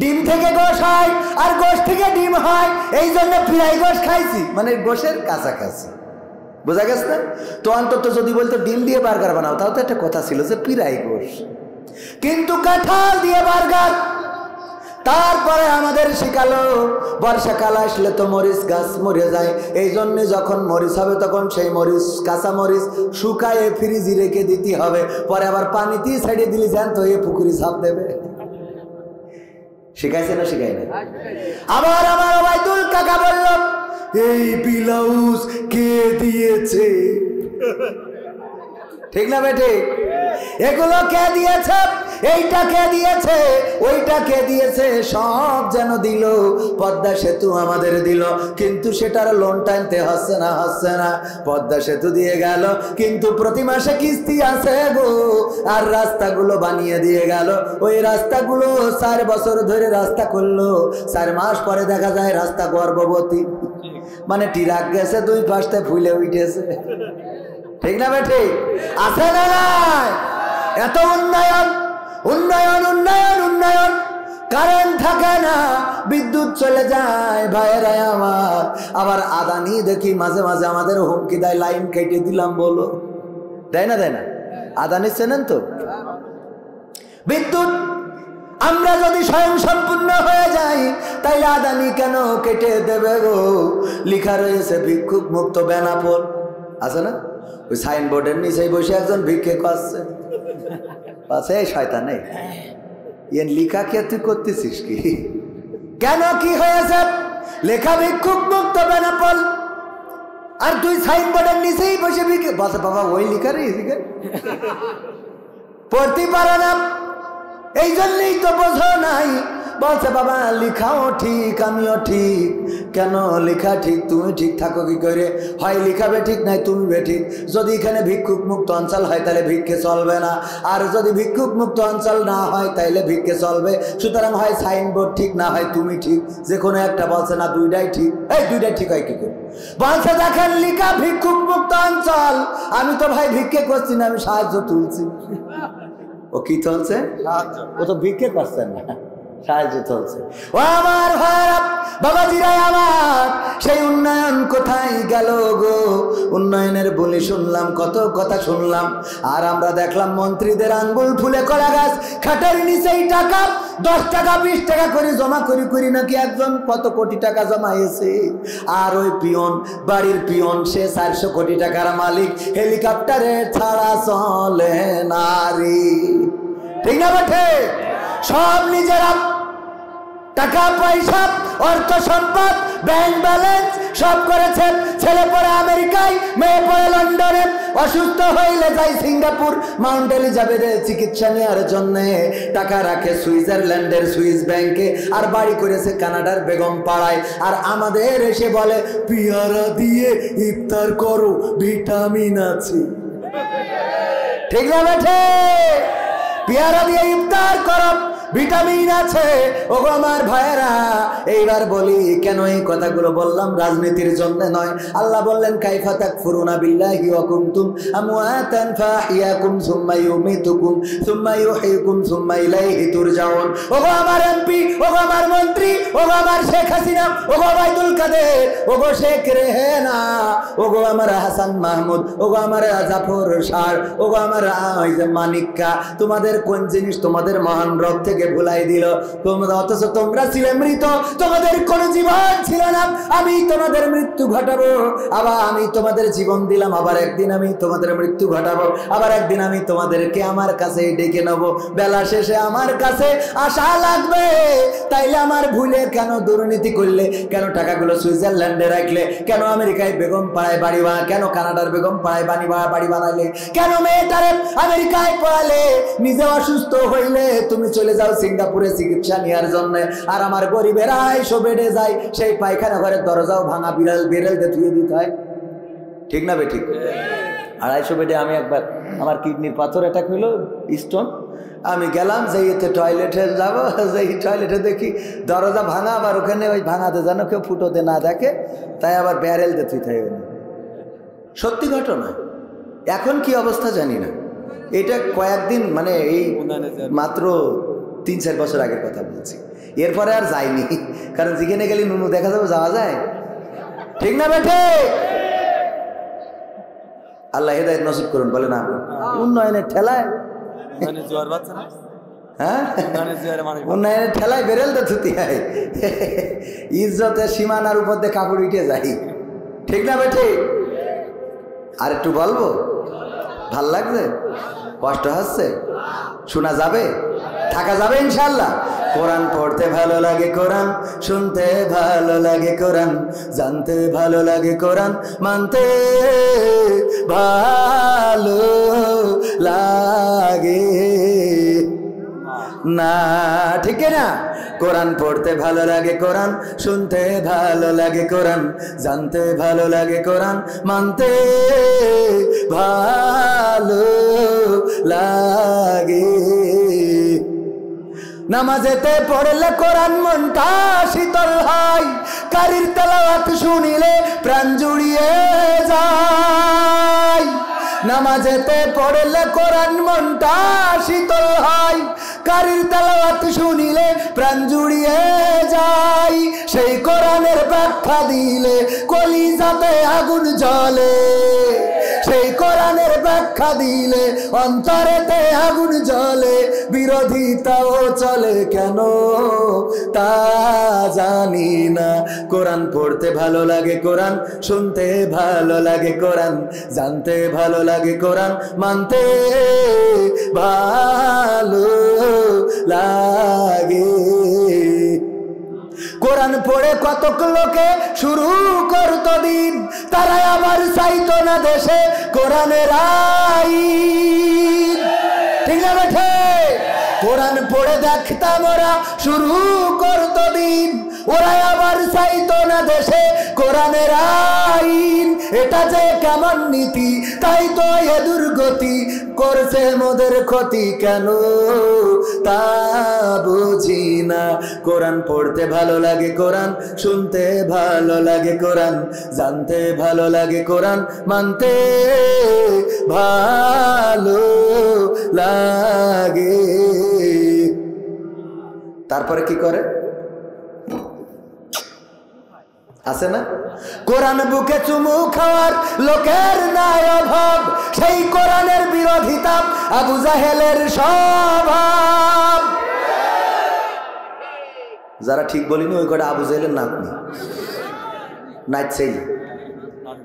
ডিম থেকে গোশ হয় আর গোশ থেকে ডিম হয়, এই জন্য পিরাই গোশ খাইছি, মানে গোশের কাছাকাছি। বোঝা গেছে না? তো অন্তত যদি বলতো ডিম দিয়ে বার্গার বানাও, তাও তো একটা কথা ছিল যে পিরাই গোশ। কিন্তু কাঁঠাল দিয়ে বার্গার। তারপরে আমাদের শিখালো বর্ষাকাল আসলে তো মরিচ গাছ মরে যায়, এই জন্য যখন মরিচ হবে তখন সেই মরিচ, কাঁচা মরিচ শুকায়ে ফ্রিজে রেখে দিতে হবে, পরে আবার পানিতেই ছেড়ে দিলে জ্যান্ত হয়ে পুকুরি ছাপ দেবে। শিখাইছে না? শিখাই না? আবার আমার ওবায়দুল কাকা বলল, এই ব্লাউজ কে দিয়েছে? ঠিক না বেটে? এগুলো কে দিয়েছে, এইটা কে দিয়েছে, ওইটা কে দিয়েছে, সব যেন দিল। পদ্মা সেতু আমাদের দিল, কিন্তু সেটার লোন টানতে হচ্ছে না, হচ্ছে না। পদ্মা সেতু দিয়ে গেল, কিন্তু প্রতি মাসে কিস্তি আছে গো। আর রাস্তাগুলো বানিয়ে দিয়ে গেল, ওই রাস্তাগুলো 4 বছর ধরে রাস্তা করলো, 4 মাস পরে দেখা যায় রাস্তা গর্ভবতী, মানে টিরাক গেছে 2 পাশে ফুলে উঠেছে। ঠিক না বেঠে? আছে না নাই? এত উন্নয়ন, উন্নয়ন, উন্নয়ন, উন্নয়ন, কারেন্ট থাকে না, বিদ্যুৎ চলে যায় ভাইয়েরা আমার। আবার আদানি দেখি মাঝে মাঝে আমাদের হুমকি দেয়, লাইন কেটে দিলাম বলো। দেয় না? দেয় না? আদানি চেনেন তো? বিদ্যুৎ আমরা যদি স্বয়ং সম্পূর্ণ হয়ে যাই তাইলে আদানি কেন কেটে দেবে গো? লেখা রয়েছে ভিক্ষুক মুক্ত বেনাপোল, আছে না? ওই সাইনবোর্ডের নিচে বসে একজন ভিক্ষে করছে, পাশে শয়তান এর লেখা কে তুই করতেছিস কি? কেন কি হয়েছে? লেখা ভিক্ষুক মুক্ত বেনাপোল, আর তুই সাইনবোর্ডের নিচেই বসে ভিক্ষে। বাবা ওই লেখারই পড়তে পারে না, এই জন্যই তো বোঝো নাই। বলছে বাবা লেখাও ঠিক আমিও ঠিক, কেন লেখা ঠিক তুমি ঠিক থাকো কি করে? হয় লিখাবে ঠিক নাই তুমি বে ঠিক। যদি এখানে ভিক্ষুক মুক্ত অঞ্চল হয় তাহলে ভিক্ষে চলবে না, আর যদি ভিক্ষুক মুক্ত অঞ্চল না হয় তাইলে ভিক্ষে চলবে। সুতরাং হয় সাইনবোর্ড ঠিক না হয় তুমি ঠিক, যে কোনো একটা। বলছে না দুইটাই ঠিক। এই দুইটাই ঠিক হয় কি করে? বলছে দেখেন লিখা ভিক্ষুক মুক্ত অঞ্চল, আমি তো ভাই ভিক্ষে করছি না, আমি সাহায্য তুলছি। ও কি চলছে? ও তো ভিক্ষে করছেন না, সাহায্য চলছে। ও আমার ভাইরা বাবাজিরাই আমার, সেই উন্নয়ন কোথায় গেল গো? উন্নয়নের বলি শুনলাম, কত কথা শুনলাম, আর আমরা দেখলাম মন্ত্রীদের আঙ্গুল ফুলে কলা গাছ, খাটের নিচেই টাকা 10 টাকা 20 টাকা করে জমা করি করি নাকি একজন কত কোটি টাকা জমাইছে। আর ওই পিয়ন, বাড়ির পিয়ন, সে 400 কোটি টাকার মালিক, হেলিকপ্টারে ছাড়া চলে নারী। ঠিক না বেঠে? সব নিজেরা টাকা পয়সা অর্থ সম্পদ ব্যাংক ব্যালেন্স সব করেছেন। ছেলে পড়ে আমেরিকায়, মেয়ে পড়ে লন্ডনে, অসুস্থ হইলে যায় সিঙ্গাপুর মাউন্ট এলিজাবেথে চিকিৎসা নেওয়ার জন্য, টাকা রাখে সুইজারল্যান্ডের সুইস ব্যাংকে, আর বাড়ি করেছে কানাডার বেগম পাড়ায়। আর আমাদের এসে বলে পেয়ারা দিয়ে ইফতার করো, ভিটামিন আছে। ঠিক না বেঠে? পেয়ারা দিয়ে ইফতার করো, ভিটামিন আছে। ওগো আমার ভাইয়েরা, এইবার বলি কেন এই কথাগুলো বললাম? রাজনীতির জন্য নয়। আল্লাহ বললেন কাইফা তাকফুরুনা বিল্লাহি ওয়া কুনতুম আমওয়াতান ফাহিয়াকুম সুম্মা ইউমিতুকুম সুম্মা ইউহয়িকুম সুম্মা ইলাইহি তুরজাউন। ওগো আমার এমপি, ওগো আমার মন্ত্রী, ওগো আমার শেখ হাসিনা, ওগো বাইদুল কাদের, ওগো শেখ রেহানা, ওগো আমার হাসান মাহমুদ, ওগো আমার জাফর শাহ, ওগো আমার মানিক্কা, তোমাদের কোন জিনিস তোমাদের মহান রব থেকে ভুলাই দিল? তোমরা অথচ তোমরা ছিলে মৃত, তোমাদের কোন জীবন ছিল না। আমি তোমাদের মৃত্যু ঘটাবো, আবার আমি তোমাদের জীবন দিলাম, আবার একদিন আমি তোমাদের মৃত্যু ঘটাবো, আবার একদিন আমি তোমাদেরকে আমার কাছে ডেকে নেবো। বেলা শেষে আমার কাছে আশা লাগবে। তাইলে আমার ভুলে কেন দুর্নীতি করলে? কেন টাকাগুলো সুইজারল্যান্ডে রাখলে? কেন আমেরিকায় বেগম পাড়ায় বাড়ি বানা, কেন কানাডার বেগম পাড়ায় বাড়ি বানালে? কেন মেয়েটারে আমেরিকায় পড়ালে? নিজে অসুস্থ হইলে তুমি চলে যাও সিঙ্গাপুরে চিকিৎসা নেওয়ার জন্য, আর আমার গরিবেরা এসো বেডে যায়, সেই পায়খানা ঘরের দরজাও ভাঙা, বেরেল দিয়ে ধুয়ে দিতে হয়। ঠিক না বে? ঠিক। 250 বেডে আমি একবার, আমার কিডনির পাথর অ্যাটাক হইলো, স্টোন, আমি গেলাম, যেতে টয়লেটে যাবো, যেই টয়লেটে দেখি দরজা ভাঙা, আবার ওখানে ওই ভাঙাতে যেন কেউ ফুটোতে না দেখে, তাই আবার ব্যারেল দিয়ে ধুইতে হবে। সত্যি ঘটনা। এখন কি অবস্থা জানি না, এটা কয়েকদিন মানে এই মাত্র 3-4 বছর আগের কথা বলছি। এরপরে আর যাইনি, কারণ যেখানে গেলে নুনু দেখা যাবে, যাওয়া যায়। ঠিক না বেঠে? আল্লাহ হেদায়েত নসিব করুন। বলে না উন্নয়নের ঠেলায়, হ্যাঁ উন্নয়নের ঠেলায় বেরেল তো ধুতি হয়, ইজ্জতের সীমানার উপর দিয়ে কাপড় উঠে যাই। ঠিক না বেঠে? আর একটু বলবো, ভাল লাগছে? কষ্ট হচ্ছে? শোনা যাবে? থাকা যাবে ইনশাল্লাহ। কোরআন পড়তে ভালো লাগে, কোরআন শুনতে ভালো লাগে, কোরআন জানতে ভালো লাগে, কোরআন মানতে ভালো লাগে না। ঠিক না? কোরআন পড়তে ভালো লাগে, কোরআন শুনতে ভালো লাগে, কোরআন জানতে ভালো লাগে, কোরআন মানতে ভালো লাগে। নামাজেতে পড়লে কোরআন মনটা শীতল হয়, কারির তেলাওয়াত শুনিলে প্রাণ জুড়িয়ে যায়। নামাজেতে পড়লে কোরআন মনটা শীতল হয়, কারির তেলাওয়াত শুনিলে প্রাণ জুড়িয়ে যায়। সেই কোরআনের ব্যাখ্যা দিলে কলিজাতে আগুন জ্বলে, সেই কোরআনের ব্যাখ্যা দিলে অন্তরেতে আগুন জ্বলে। বিরোধিতাও চলে কেন তা জানি না। কোরআন পড়তে ভালো লাগে, কোরআন শুনতে ভালো লাগে, কোরআন জানতে ভালো লাগে, কোরআন মানতে ভালো লাগে। কোরআন পড়ে কতক লোকে শুরু করত দিন, তারা আবার চাইতো না দেশে কোরআনের আইন। ঠিক না বেঠে? কোরআন পড়ে দেখতাম ওরা শুরু করতো দিন, ওরা আবার চাইতো না দেশে কোরআনের আইন। এটা যে কেমন নীতি, তাই তো এ দুর্গতি, করছে মোদের ক্ষতি কেন তা বুঝি না। কোরআন পড়তে ভালো লাগে, কোরআন শুনতে ভালো লাগে, কোরআন জানতে ভালো লাগে, কোরআন মানতে ভালো লাগে। তারপরে কি করে আছে না, কোরআন বুকে চুমু খাওয়ার লোকের নাই অভাব, সেই কোরআনের বিরোধিতা আবু জাহেলের স্বভাব। যারা ঠিক বলিনি ওই কটা আবু জাহেলের নাতনি, নাচ ছেলে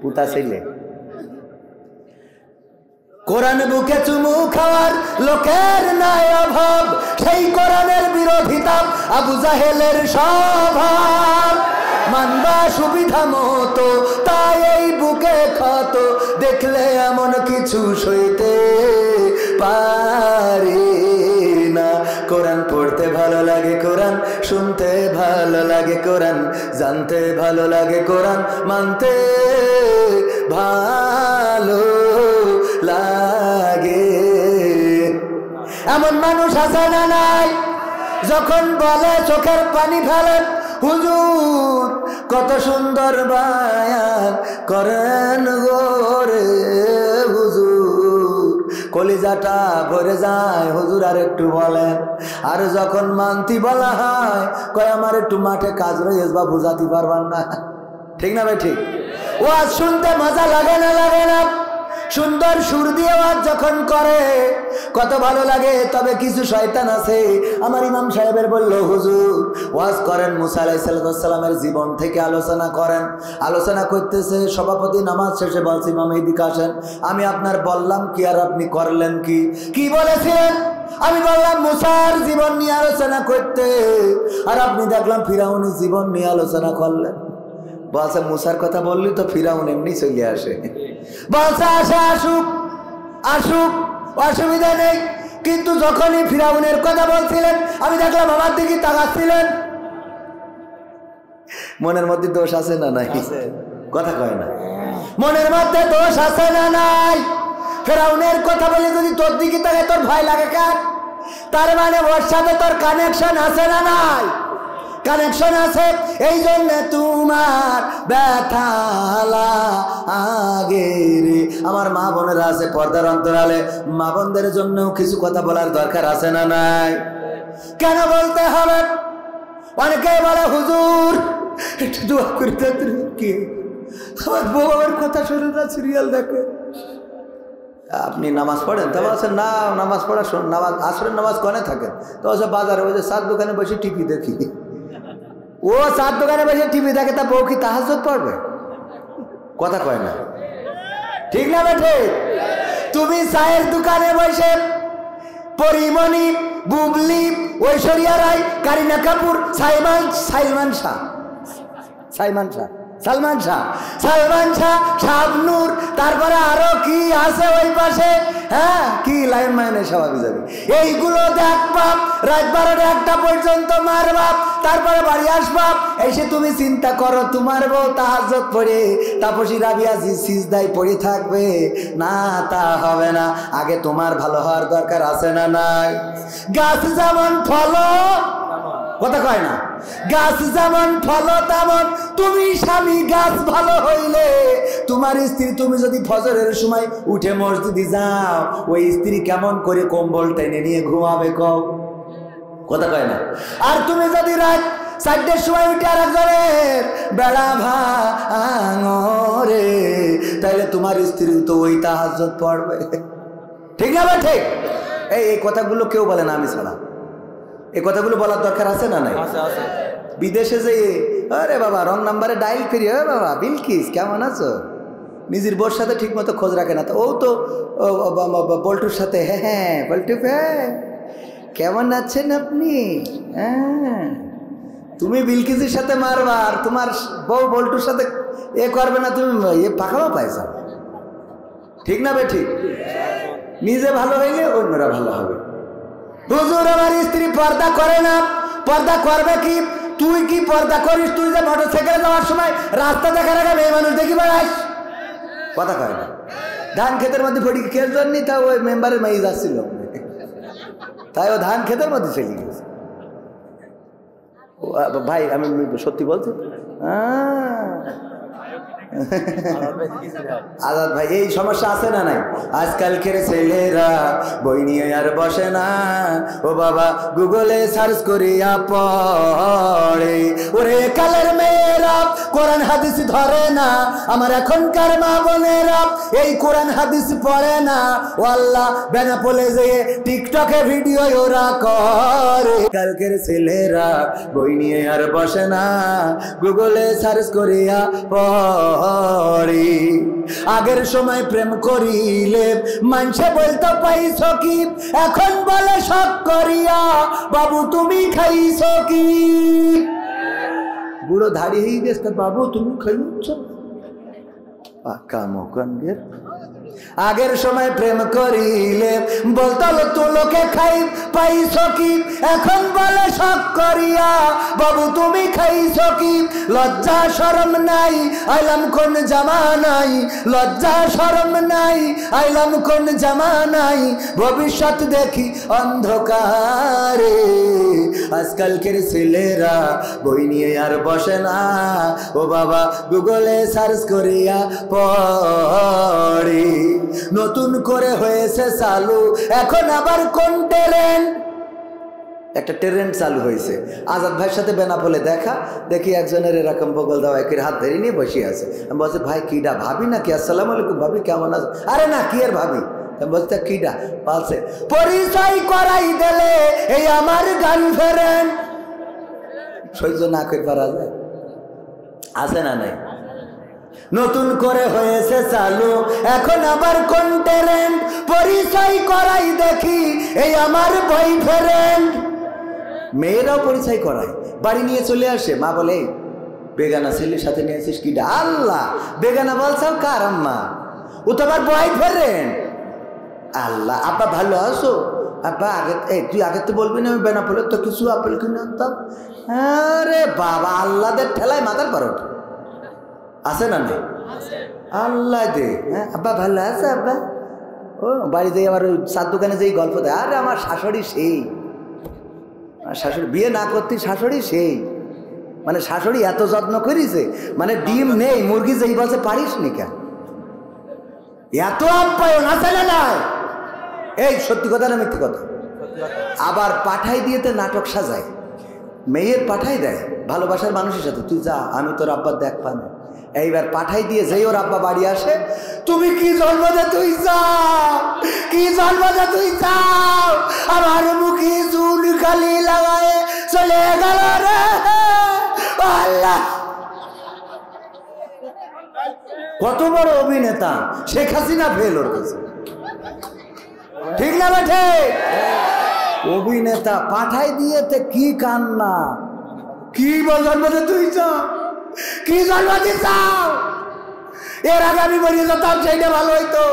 পুতা ছেলে। কোরআন বুকে চুমু খাওয়ার লোকের নাই অভাব, সেই কোরআনের বিরোধিতা আবু জাহেলের স্বভাব। মানবা সুবিধা মতো তাই এই বুকে ক্ষত, দেখলে এমন কিছু সইতে পারে না। কোরআন পড়তে ভালো লাগে, কোরআন শুনতে ভালো লাগে, কোরআন জানতে ভালো লাগে, কোরআন মানতে ভালো লাগে। এমন মানুষ আছে না নাই, যখন বলে চোখের পানি ফেলে, হুজুর কত সুন্দর বায়ান করেন গোরে হুজুর, কলিজাটা ভরে যায় হুজুর আর একটু বলেন। আর যখন মানতি বলা হয় কয় আমার একটু মাঠে কাজ রয়েছে বা বুঝাতে পারবার না। ঠিক না ভাই ঠিক? ওয়াজ শুনতে মজা লাগে না লাগে না? সুন্দর সুর দিয়ে ওয়াজ যখন করে কত ভালো লাগে। তবে কিছু শয়তান আছে, আমার ইমাম সাহেবের বলল হুজুর ওয়াজ করেন মুসা আলাইহিস সালামের জীবন থেকে আলোচনা করেন। আলোচনা করতেছে, সভাপতি নামাজ শেষে বলছে ইমাম এইদিকে আসেন। আমি আপনার বললাম কি আর আপনি করলেন কি? কি বলেছিলেন? আমি বললাম মুসার জীবন নিয়ে আলোচনা করতে, আর আপনি দেখলাম ফিরাউনের জীবন নিয়ে আলোচনা করলেন। বলছে মুসার কথা বললি তো ফিরাউন এমনি চলে আসে। বলছে আসে, আসুক আসুক অসুবিধা নেই। কিন্তু যখনই ফিরাউনের কথা বলছিলেন আমি দেখলাম আমার দিকে তাকাচ্ছিলেন। মনের মধ্যে দোষ আছে না নাই? কথা কয় না। মনের মধ্যে দোষ আছে না নাই? ফিরাউনের কথা বলে যদি তোর দিকে তাকায় তোর ভয় লাগে কেন? তার মানে ওর সাথে তোর কানেকশন আছে না নাই? কানেকশন আছে, এই জন্য তোমার ব্যথালা আগে রে। আমার মা বোনেরা আছে পর্দার অন্তরালে, মা বোনদের জন্যও কিছু কথা বলার দরকার আছে না নাই? কেন বলতে হবে? অনেকে বলে হুজুর একটু দোয়া করতে, কি আমার বউ আমার কথা শুনে না, সিরিয়াল দেখে। আপনি নামাজ পড়েন? তা বলছেন না নামাজ পড়া নামাজ আসরের নামাজ কনে থাকেন? তো বলছে বাজারে ওই যে চার দোকানে বসে টিভি দেখি। ও চার দোকানে বসে টিভি দেখে, তা বউ কি তাহাজ্জুদ পড়বে? কথা কয় না। ঠিক না বেঠে? তুমি চায়ের দোকানে বসে পরিমণি, বুবলি, ঐশ্বরিয়া রায়, কারিনা কাপুর, সালমান শাহ, শাবনূর, তারপরে আরো কি আছে ওই পাশে, হ্যাঁ কি লাইন মাইনে স্বাভাবিক যাবে। এইগুলো দেখবাপ, রাত 12টা পর্যন্ত মারবাপ, তারপরে বাড়ি আসবাপ। এসে তুমি চিন্তা করো তোমার বউ তাহাজ্জুদ পড়ে তাপসী রাবিয়া সিজদায় পড়ে থাকবে না? তা হবে না। আগে তোমার ভালো হওয়ার দরকার আছে না নাই? গাছ যেমন ফলো, কথা কয় না, গাছ যেমন ফলো তেমন তুমি স্বামী। গাছ ভালো হইলে তোমার স্ত্রী, তুমি যদি ফজরের সময় উঠে মসজিদে যাও, ওই স্ত্রী কেমন করে কম্বল টেনে নিয়ে ঘুমাবে কও? কথা কয় না। আর তুমি যদি রাত 4টার সময় উঠে আর একজনের বেড়া ভাঙরে, তাহলে তোমার স্ত্রী তো ওই তাহাজ্জুদ পড়বে। ঠিক না? ঠিক। এই কথাগুলো কেউ বলে না আমি ছাড়া। এই কথাগুলো বলার দরকার আছে না নাই? বিদেশে যে আরে বাবা রং নাম্বারে ডাইল করি, বাবা বিলকিস কেমন আছো, নিজের বোর সাথে ঠিক মতো খোঁজ রাখে না। তো ও তো বল্টুর সাথে, হ্যাঁ বল্টু কেমন আছেন আপনি, হ্যাঁ তুমি বিলকিসের সাথে মারবা আর তোমার বউ বল্টুর সাথে এ করবে না, তুমি এ পাকাও পাইছো। ঠিক না বে ঠিক? নিজে ভালো হইলে অন্যরা ভালো হবে। হুজুর আমার স্ত্রী পর্দা করে না। পর্দা করবে কি? তুই কি পর্দা করিস? তুই যে মোটরসাইকেলে যাওয়ার সময় রাস্তা দেখার আগে মেয়ে মানুষ দেখি বেড়াস, কথা কয় না। ধান ক্ষেতের মধ্যে পড়ি খেয়ে জন্যই তা ওই মেম্বারের মেয়ে যাচ্ছিল, তাই ও ধান ক্ষেতের মধ্যে চলে গেছে। ভাই আমি সত্যি বলছি, আজাদ ভাই এই সমস্যা আছে না নাই? আজকালকের ছেলেরা বই নিয়ে আর বসে না, ও বাবা গুগলে সার্চ করিয়া পড়ে। ওরে কালের মেয়েরা কোরআন হাদিস ধরে না, আমার এখনকার মা বোনেরা এই কোরআন হাদিস পড়ে না। ও আল্লাহ, বেনাপোলে যে টিকটকে ভিডিও ওরা করে। কালকের ছেলেরা বই নিয়ে আর বসে না, গুগলে সার্চ করিয়া পড়ে। আগের সময় প্রেম করিলে মানুষে বলতো পাইছ কি, এখন বলে শখ করিয়া বাবু তুমি খাইছ কি। বুড়ো ধাড়ি হয়ে গেছে, বাবু তুমি খাইছ। আগের সময় প্রেম করিলে বলতো তো লোকে খাই পাইছ কি, এখন বলে শখ করিয়া বাবু তুমি খাইছ কি। লজ্জা শরম নাই আইলাম কোন জামানাই, লজ্জা শরম নাই আইলাম কোন জামানাই, ভবিষ্যৎ দেখি অন্ধকারে। আজকালকের ছেলেরা বই নিয়ে আর বসে না, ও বাবা গুগলে সার্চ করিয়া পড়ে। নতুন করে হয়েছে চালু এখন আবার কোন ট্রেন্ড, একটা ট্রেন্ড চালু হয়েছে। আজাদ ভাইয়ের সাথে বেনাপোলে দেখা দেখি একজনের এরকম বগল দেওয়া একের হাত ধরে নিয়ে বসে আছে। আমি বলছি ভাই কিডা? ভাবি নাকি? আসসালামু আলাইকুম ভাবি, কেমন আছে? আরে না, কি আর ভাবি? বলতে কিডা? বলছে পরিচয় করাই দিলে এই আমার গার্লফ্রেন্ড। সহ্য না করে পারা যায়? আছে না নাই? নতুন করে হয়েছে চালু এখন আবার কোন ট্রেন্ড, পরিচয় করাই দেখি এই আমার বয়ফ্রেন্ড। মেয়েরাও পরিচয় করায়, বাড়ি নিয়ে চলে আসে। মা বলে বেগানা ছেলের সাথে নিয়ে আসিস কিডা? আল্লাহ, বেগানা বলছাও কার আম্মা? ও তো আমার বয়ফ্রেন্ড। আল্লাহ, আব্বা ভালো আছো? আব্বা আগে তুই আগে তো বলবি না আমি বেনাপোলে তো কিছু আপেল কিনে আনতাম। আরে বাবা, আল্লাহদের ঠেলায় মাথার পারোটা আছে না নেই? আল্লাহ দে। হ্যাঁ আব্বা ভালো আছে? আব্বা ও বাড়িতে আবার ওই চার দোকানে যেই গল্প দেয়, আরে আমার শাশুড়ি সেই, শাশুড়ি বিয়ে না করতে শাশুড়ি সেই, মানে শাশুড়ি এত যত্ন করিছে, মানে ডিম নেই মুরগি যেই বলছে পারিস নি কেন, এত আপ্যায়ন আছে না নাই? এই সত্যি কথা না মিথ্যে কথা? আবার পাঠাই দিয়েতে নাটক সাজায়, মেয়ের পাঠাই দেয় ভালোবাসার মানুষের সাথে, তুই যা আমি তোর আব্বার দেখ পানি। এইবার পাঠাই দিয়ে যেই ওর আব্বা বাড়ি আসে, তুমি কি জন্ম দে তুই যাও, কি জন্ম দে তুই যাও, আমার মুখে চুল খালি লাগায় চলে গেল রে আল্লাহ। কত বড় অভিনেতা শেখ হাসিনা ফেল ওর কাছে, ঠিক না বেঠে? অভিনেতা পাঠাই দিয়েতে কি কান্না, কি জন্ম দে তুই যাও, কি জন্ম দিয়ে চাও, এর আগে আমি মরিয়ে যেতাম সেইটা ভালো হইতো,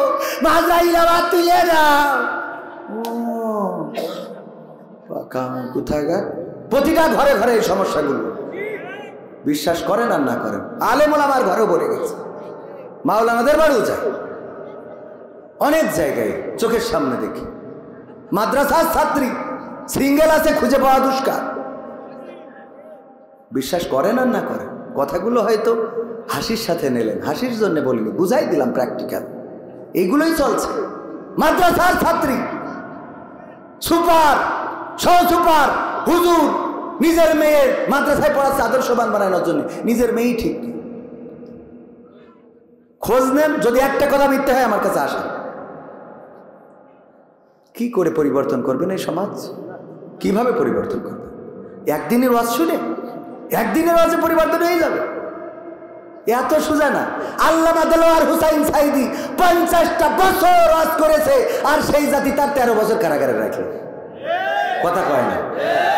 মাজরাইল আবার তুলে নাও। কোথাকার প্রতিটা ঘরে ঘরে এই সমস্যাগুলো, বিশ্বাস করেন আর না করেন। আলেম ওলামার ঘরেও পড়ে গেছে, মাওলানাদের বাড়িও যায়, অনেক জায়গায় চোখের সামনে দেখি। মাদ্রাসার ছাত্রী সিঙ্গেল আছে, খুঁজে পাওয়া দুষ্কার। বিশ্বাস করেন আর না করেন, কথাগুলো হয়তো হাসির সাথে নিলেন, হাসির জন্য বলিনি, বুঝাই দিলাম প্র্যাকটিক্যাল। এইগুলোই চলছে। মাদ্রাসার ছাত্রী সুপার, সুপার হুজুর নিজের মেয়ের মাদ্রাসায় পড়াচ্ছে আদর্শবান বানানোর জন্য, নিজের মেয়েই ঠিক। খোঁজ নেন, যদি একটা কথা মিথ্যে হয় আমার কাছে আসেন। কি করে পরিবর্তন করবেন এই সমাজ? কিভাবে পরিবর্তন করবেন? একদিনের ওয়াজ শুনে একদিনের ওয়াজে পরিবর্তন হয়ে যাবে? এত সোজা না। আল্লামা দেলোয়ার হুসাইন সাইদি 50টা বছর ওয়াজ করেছে, আর সেই জাতি তার 13 বছর কারাগারে রাখে। কথা কয় না?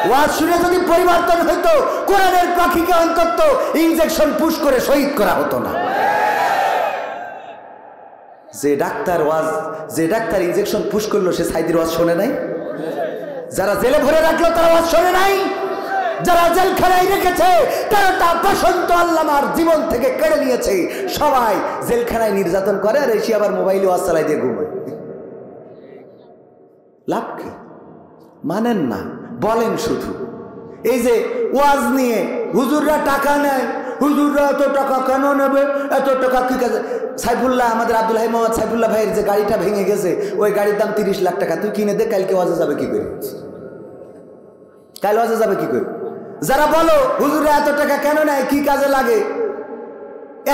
ওয়াজ শুনে যদি পরিবর্তন হইতো, কোরআনের পাখিকে অন্তত ইনজেকশন পুশ করে শহীদ করা হতো না। যে ডাক্তার ইনজেকশন পুশ করলো, সে সাইদির ওয়াজ শোনে নাই? যারা জেলে ভরে রাখলো তারা ওয়াজ শোনে নাই, যারা জেলখানায় রেখেছে তারা তা বসন্ত আল্লামার জীবন থেকে কেড়ে নিয়েছে। সবাই জেলখানায় নির্যাতন করে আর এসে আবার মোবাইলে ওয়াজ চালাই দিয়ে ঘুমায়। লাভ কি? মানেন না, বলেন শুধু। এই যে ওয়াজ নিয়ে হুজুররা টাকা নেয়, হুজুররা এত টাকা কেন নেবে, এত টাকা কি কাজে? সাইফুল্লাহ, আমাদের আব্দুল হাই মোহাম্মদ সাইফুল্লাহ ভাইয়ের যে গাড়িটা ভেঙে গেছে, ওই গাড়ির দাম 30 লাখ টাকা। তুই কিনে দে, কালকে ওয়াজে যাবে কি করে? কাল ওয়াজে যাবে কি করে? যারা বলো হুজুররা এত টাকা কেন নেয়, কি কাজে লাগে?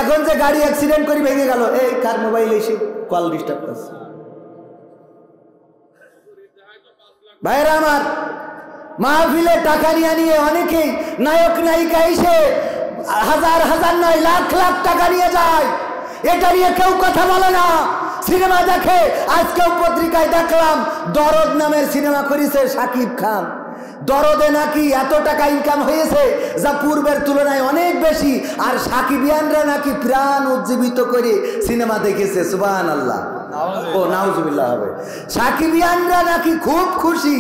এখন যে গাড়ি অ্যাক্সিডেন্ট করে ভেঙে গেল, এই কার মোবাইল এসে কল ডিস্টার্ব করছে। ভাইরা আমার, মাহফিলে টাকা নিয়ে অনেকেই নায়ক নায়িকা এসে হাজার হাজার নয় লাখ লাখ টাকা নিয়ে যায়। এটা নিয়ে কেউ কথা বলে না, সিনেমা দেখে। আজকেও পত্রিকায় দেখলাম দরদ নামের সিনেমা করেছে শাকিব খান। দরদে নাকি এত টাকা ইনকাম হয়েছে যা পূর্বের তুলনায় অনেক বেশি। আর সাকিবিয়ানরা নাকি প্রাণ উজ্জীবিত করে সিনেমা দেখেছে। সুবহানাল্লাহ, ও নাউজুবিল্লাহ হবে। সাকিবিয়ানরা নাকি খুব খুশি।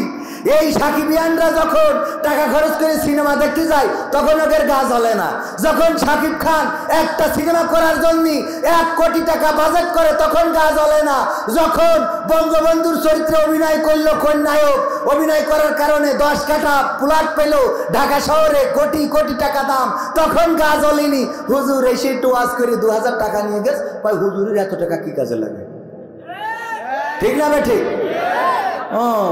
এই সাকিবিয়ানরা যখন টাকা খরচ করে সিনেমা দেখতে যায় তখন ওদের গা জ্বলে না। যখন সাকিব খান একটা সিনেমা করার জন্য 1 কোটি টাকা বাজেট করে তখন গা জ্বলে না। যখন বঙ্গবন্ধুর চরিত্রে অভিনয় করলো কোন নায়ক, অভিনয় করার কারণে 10 কাঠা প্লট পেল ঢাকা শহরে, কোটি কোটি টাকা দাম, তখন গা জ্বলেনি। হুজুর এসে একটু ওয়াজ করে 2000 টাকা নিয়ে গেছে, ভাই হুজুরের এত টাকা কি কাজে লাগে? ঠিক না ঠিক?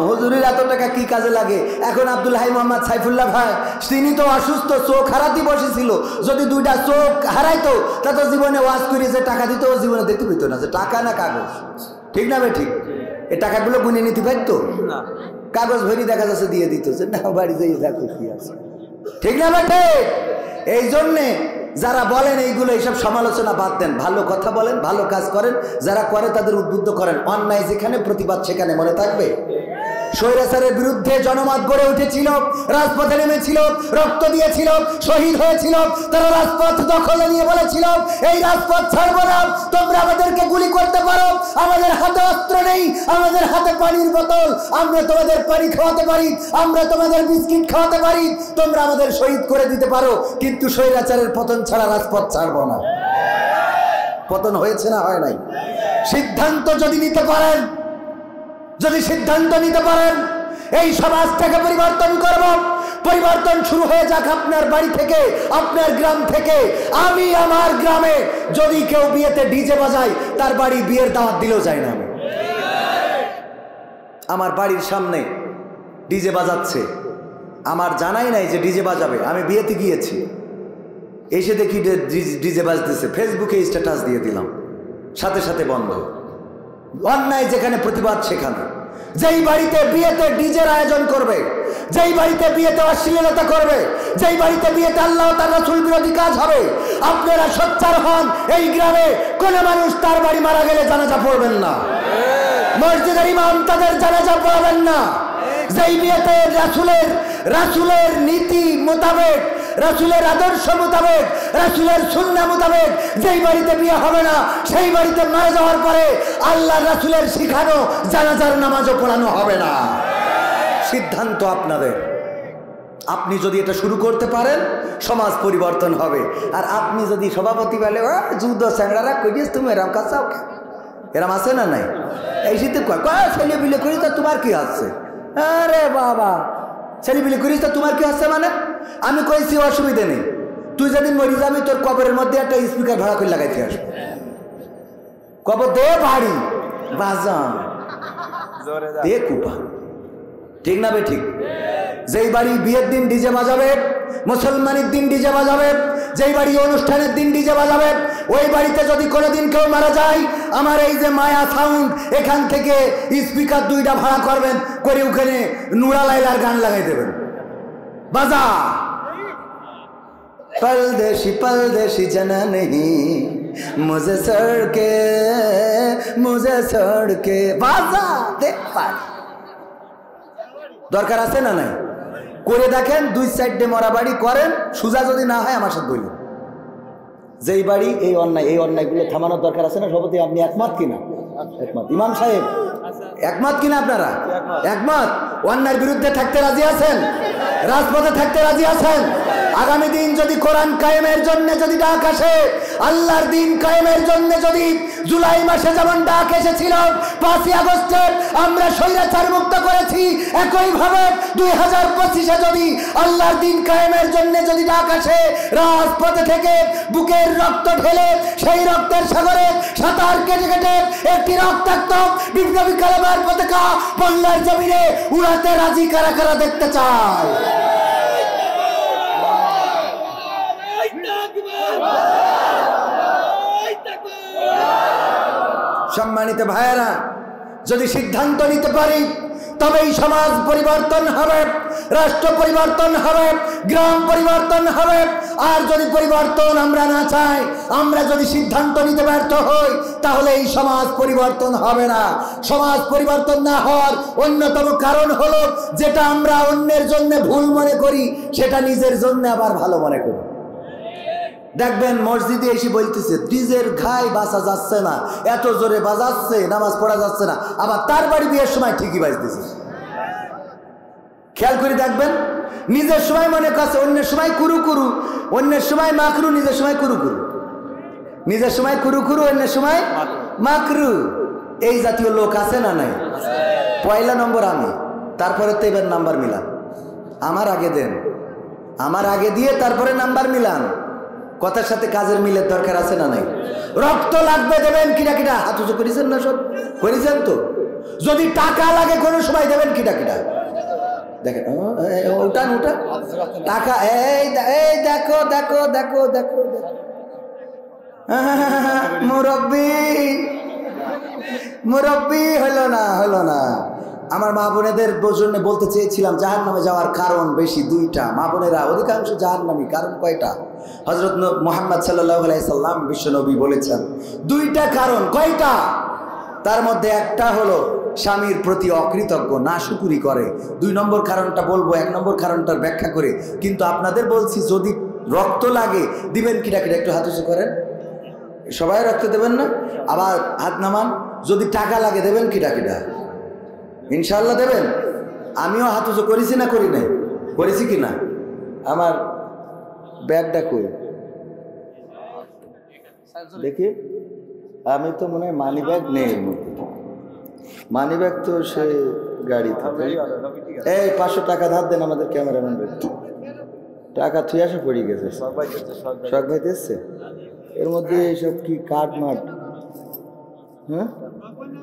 হুজুরের এত টাকা কি কাজে লাগে? এখন আব্দুল হাই মোহাম্মদ সাইফুল্লাহ ভাই, তিনি তো অসুস্থ, চোখ হারাতে বসেছিল। যদি 2টা চোখ হারাইতো তা তো জীবনে ওয়াজ করে যে টাকা দিত, ও জীবনে দেখতে পেত না যে টাকা না কাগজ। ঠিক না ঠিক? এই টাকাগুলো গুনে নিতে পারতো না, কাগজ ভরি দেখা যাচ্ছে দিয়ে দিত যে না বাড়ি যাই দেখো কি আছে। ঠিক না ঠিক? এই জন্যে যারা বলেন এইগুলো, এইসব সমালোচনা বাদ দেন, ভালো কথা বলেন, ভালো কাজ করেন। যারা করে তাদের উদ্বুদ্ধ করেন। অন্যায় যেখানে, প্রতিবাদ সেখানে। মনে থাকবে, স্বৈরাচারের বিরুদ্ধে জনমত গড়ে উঠেছিল, রাজপথে নেমেছিল, রক্ত দিয়েছিল, শহীদ হয়েছিল। তারা রাজপথ দখলে নিয়ে বলেছিল এই রাজপথ ছাড়বো না, তোমরা আমাদেরকে গুলি করতে পারো, আমাদের হাতে অস্ত্র নেই, আমাদের হাতে পানির বোতল, আমরা তোমাদের পানি খাওয়াতে পারি, আমরা তোমাদের বিস্কিট খাওয়াতে পারি, তোমরা আমাদের শহীদ করে দিতে পারো, কিন্তু স্বৈরাচারের পতন ছাড়া রাজপথ ছাড়বো না। পতন হয়েছে না হয় নাই? সিদ্ধান্ত যদি নিতে পারেন, যদি সিদ্ধান্ত নিতে পারেন এই সমাজটাকে পরিবর্তন করব, পরিবর্তন শুরু হয়ে যাক আপনার বাড়ি থেকে, আপনার গ্রাম থেকে। আমি আমার গ্রামে যদি কেউ বিয়েতে ডিজে বাজায়, তার বাড়ি বিয়ের দাওয়াত দিলেও যায় না। আমি আমার বাড়ির সামনে ডিজে বাজাচ্ছে, আমার জানাই নাই যে ডিজে বাজাবে। আমি বিয়েতে গিয়েছি, এসে দেখি ডিজে বাজতেছে, ফেসবুকে স্ট্যাটাস দিয়ে দিলাম, সাথে সাথে বন্ধ। অন্যায় যেখানে, প্রতিবাদ সেখানে। যেই বাড়িতে বিয়েতে ডিজের আয়োজন করবে, যেই বাড়িতে বিয়েতে অশ্লীলতা করবে, যেই বাড়িতে বিয়েতে আল্লাহ তার রাসূল বিরোধী কাজ হবে, আপনারা সোচ্চার হন। এই গ্রামে কোন মানুষ তার বাড়ি মারা গেলে জানাজা পড়বেন না, মসজিদের ইমাম তাদের জানাজা পড়াবেন না। যেই বিয়েতে রাসূলের নীতি মোতাবেক, রাসূলের আদর্শ মোতাবেক, রাসূলের সুন্নাহ মোতাবেক যেই বাড়িতে বিয়ে হবে না, সেই বাড়িতে মারা যাওয়ার পরে আল্লাহর রাসূলের শিখানো জানাজার নামাজও পড়ানো হবে না। সিদ্ধান্ত আপনাদের। আপনি যদি এটা শুরু করতে পারেন, সমাজ পরিবর্তন হবে। আর আপনি যদি সভাপতি বলে যুদ্ধ স্যাংরারা কইছিস তুমি এরম কাছাও, এরম আছে না নাই? এই শীতে ছেলে বিলে করিস তা তোমার কি আছে? আরে বাবা, ছেলে বিলে করিস তা তোমার কি আছে? মানে আমি কইছি অসুবিধা নেই, তুই যেদিন মরি যাবি তোর কবরের মধ্যে একটা স্পিকার ভাড়া করে লাগাইতে আসবো। কবর দে ভারী বাজান দে কুপা। ঠিক না বে ঠিক? যেই বাড়ি বিয়ের দিন ডিজে বাজাবে, মুসলমানের দিন ডিজে বাজাবে, যেই বাড়ি অনুষ্ঠানের দিন ডিজে বাজাবে, ওই বাড়িতে যদি কোনোদিন কেউ মারা যায়, আমার এই যে মায়া সাউন্ড, এখান থেকে স্পিকার 2টা ভাড়া করবেন, করে ওখানে নুরা লাইলার গান লাগাই দেবেন। বাজা परदेशी जना नहीं मुझे सड़के बाजा देख पारी। দরকার আছে না নাই? করে দেখেন, 2 সাইডে মরা বাড়ি করেন, সুজা যদি না হয় আমার সাথে বলুন। যেই বাড়ি এই অন্যায়গুলো থামানোর দরকার আছে না? সভাপতি আপনি একমত কিনা? একমত। ইমাম সাহেব একমত কিনা? আপনারা একমত? অন্যায়ের বিরুদ্ধে থাকতে রাজি আছেন? রাজপথে থাকতে রাজি আছেন? আগামী দিন যদি কোরআন কায়েমের জন্য যদি ডাক আসে, আল্লাহর দিন কায়েমের জন্য যদি জুলাই মাসে যেমন ডাক এসেছিল, 5ই আগস্টে আমরা স্বৈরাচার মুক্ত করেছি, একইভাবে 2025-এ যদি আল্লাহর দিন কায়েমের জন্য যদি ডাক আসে, রাজপথে থেকে বুকের রক্ত ঢেলে সেই রক্তের সাগরে সাঁতার কেটে কেটে একটি রক্তাক্ত বিপ্লবী কালেমার পতাকা বাংলার জমিনে উড়াতে রাজি কারা কারা দেখতে চায়? সম্মানিত ভাইয়েরা, যদি সিদ্ধান্ত নিতে পারি তবেই সমাজ পরিবর্তন হবে, রাষ্ট্র পরিবর্তন হবে, গ্রাম পরিবর্তন হবে। আর যদি পরিবর্তন আমরা না চাই, আমরা যদি সিদ্ধান্ত নিতে ব্যর্থ হই, তাহলে এই সমাজ পরিবর্তন হবে না। সমাজ পরিবর্তন না হওয়ার অন্যতম কারণ হলো, যেটা আমরা অন্যের জন্য ভুল মনে করি সেটা নিজের জন্য আবার ভালো মনে করি। দেখবেন মসজিদে এসে বলতেছে ডিজের ঘাই বাঁচা যাচ্ছে না, এত জোরে বাজাচ্ছে, নামাজ পড়া যাচ্ছে না, আবার তার বাড়ি বিয়ের সময় ঠিকই বাজতেছে। খেয়াল করে দেখবেন, নিজের সময় মনে করছে, অন্যের সময় কুরু কুরু, অন্যের সময় মাকরু, নিজের সময় কুরু কুরু, নিজের সময় কুরু কুরু, অন্যের সময় মাকরু। এই জাতীয় লোক আছে না নাই? পয়লা নম্বর আমি, তারপরে তো এবার নাম্বার মিলান। আমার আগে দেন, আমার আগে দিয়ে তারপরে নাম্বার মিলান। কথার সাথে কাজের মিলের দরকার আছে না নাই? রক্ত লাগবে দেবেন কিনা কিনা? হাত উঁচু করেছেন না? সব করেছেন তো? যদি টাকা লাগে কোনো সময় দেবেন কিনা কিনা? দেখেন ওটা ওটা টাকা, এই দেখো দেখো দেখো দেখো মুরব্বি মুরব্বি হলো না, হলো না। আমার মা বোনেদের জন্য বলতে চেয়েছিলাম, জাহান্নামে যাওয়ার কারণ বেশি দুইটা। মা বোনেরা অধিকাংশ জাহান্নামী, কারণ কয়টা? হযরত মুহাম্মদ সাল্লাল্লাহু আলাইহি সাল্লাম বিশ্বনবী বলেছেন দুইটা কারণ। কয়টা? তার মধ্যে একটা হলো স্বামীর প্রতি অকৃতজ্ঞ, নাশুকুরি করে। 2 নম্বর কারণটা বলবো, 1 নম্বর কারণটার ব্যাখ্যা করে। কিন্তু আপনাদের বলছি, যদি রক্ত লাগে দিবেন কিনা কিনা? একটু হাত উঁচু করেন। সবাই রক্ত দেবেন না? আবার হাত নামান। যদি টাকা লাগে দেবেন কিনা কিনা? ইনশাআল্লাহ দেবেন। আমিও হাত উঁচু করেছি না করি নাই? করেছি কিনা? আমার ব্যাগটা কই দেখি। আমি তো মনে হয় মানি ব্যাগ নেই, মানি ব্যাগ তো সে গাড়ি থাকে। এই 500 টাকা ধার দেন আমাদের ক্যামেরাম্যান। টাকা থুই আসা পড়ে গেছে, শখ ভাই দিচ্ছে। এর মধ্যে এইসব কি কাঠ মাঠ? হ্যাঁ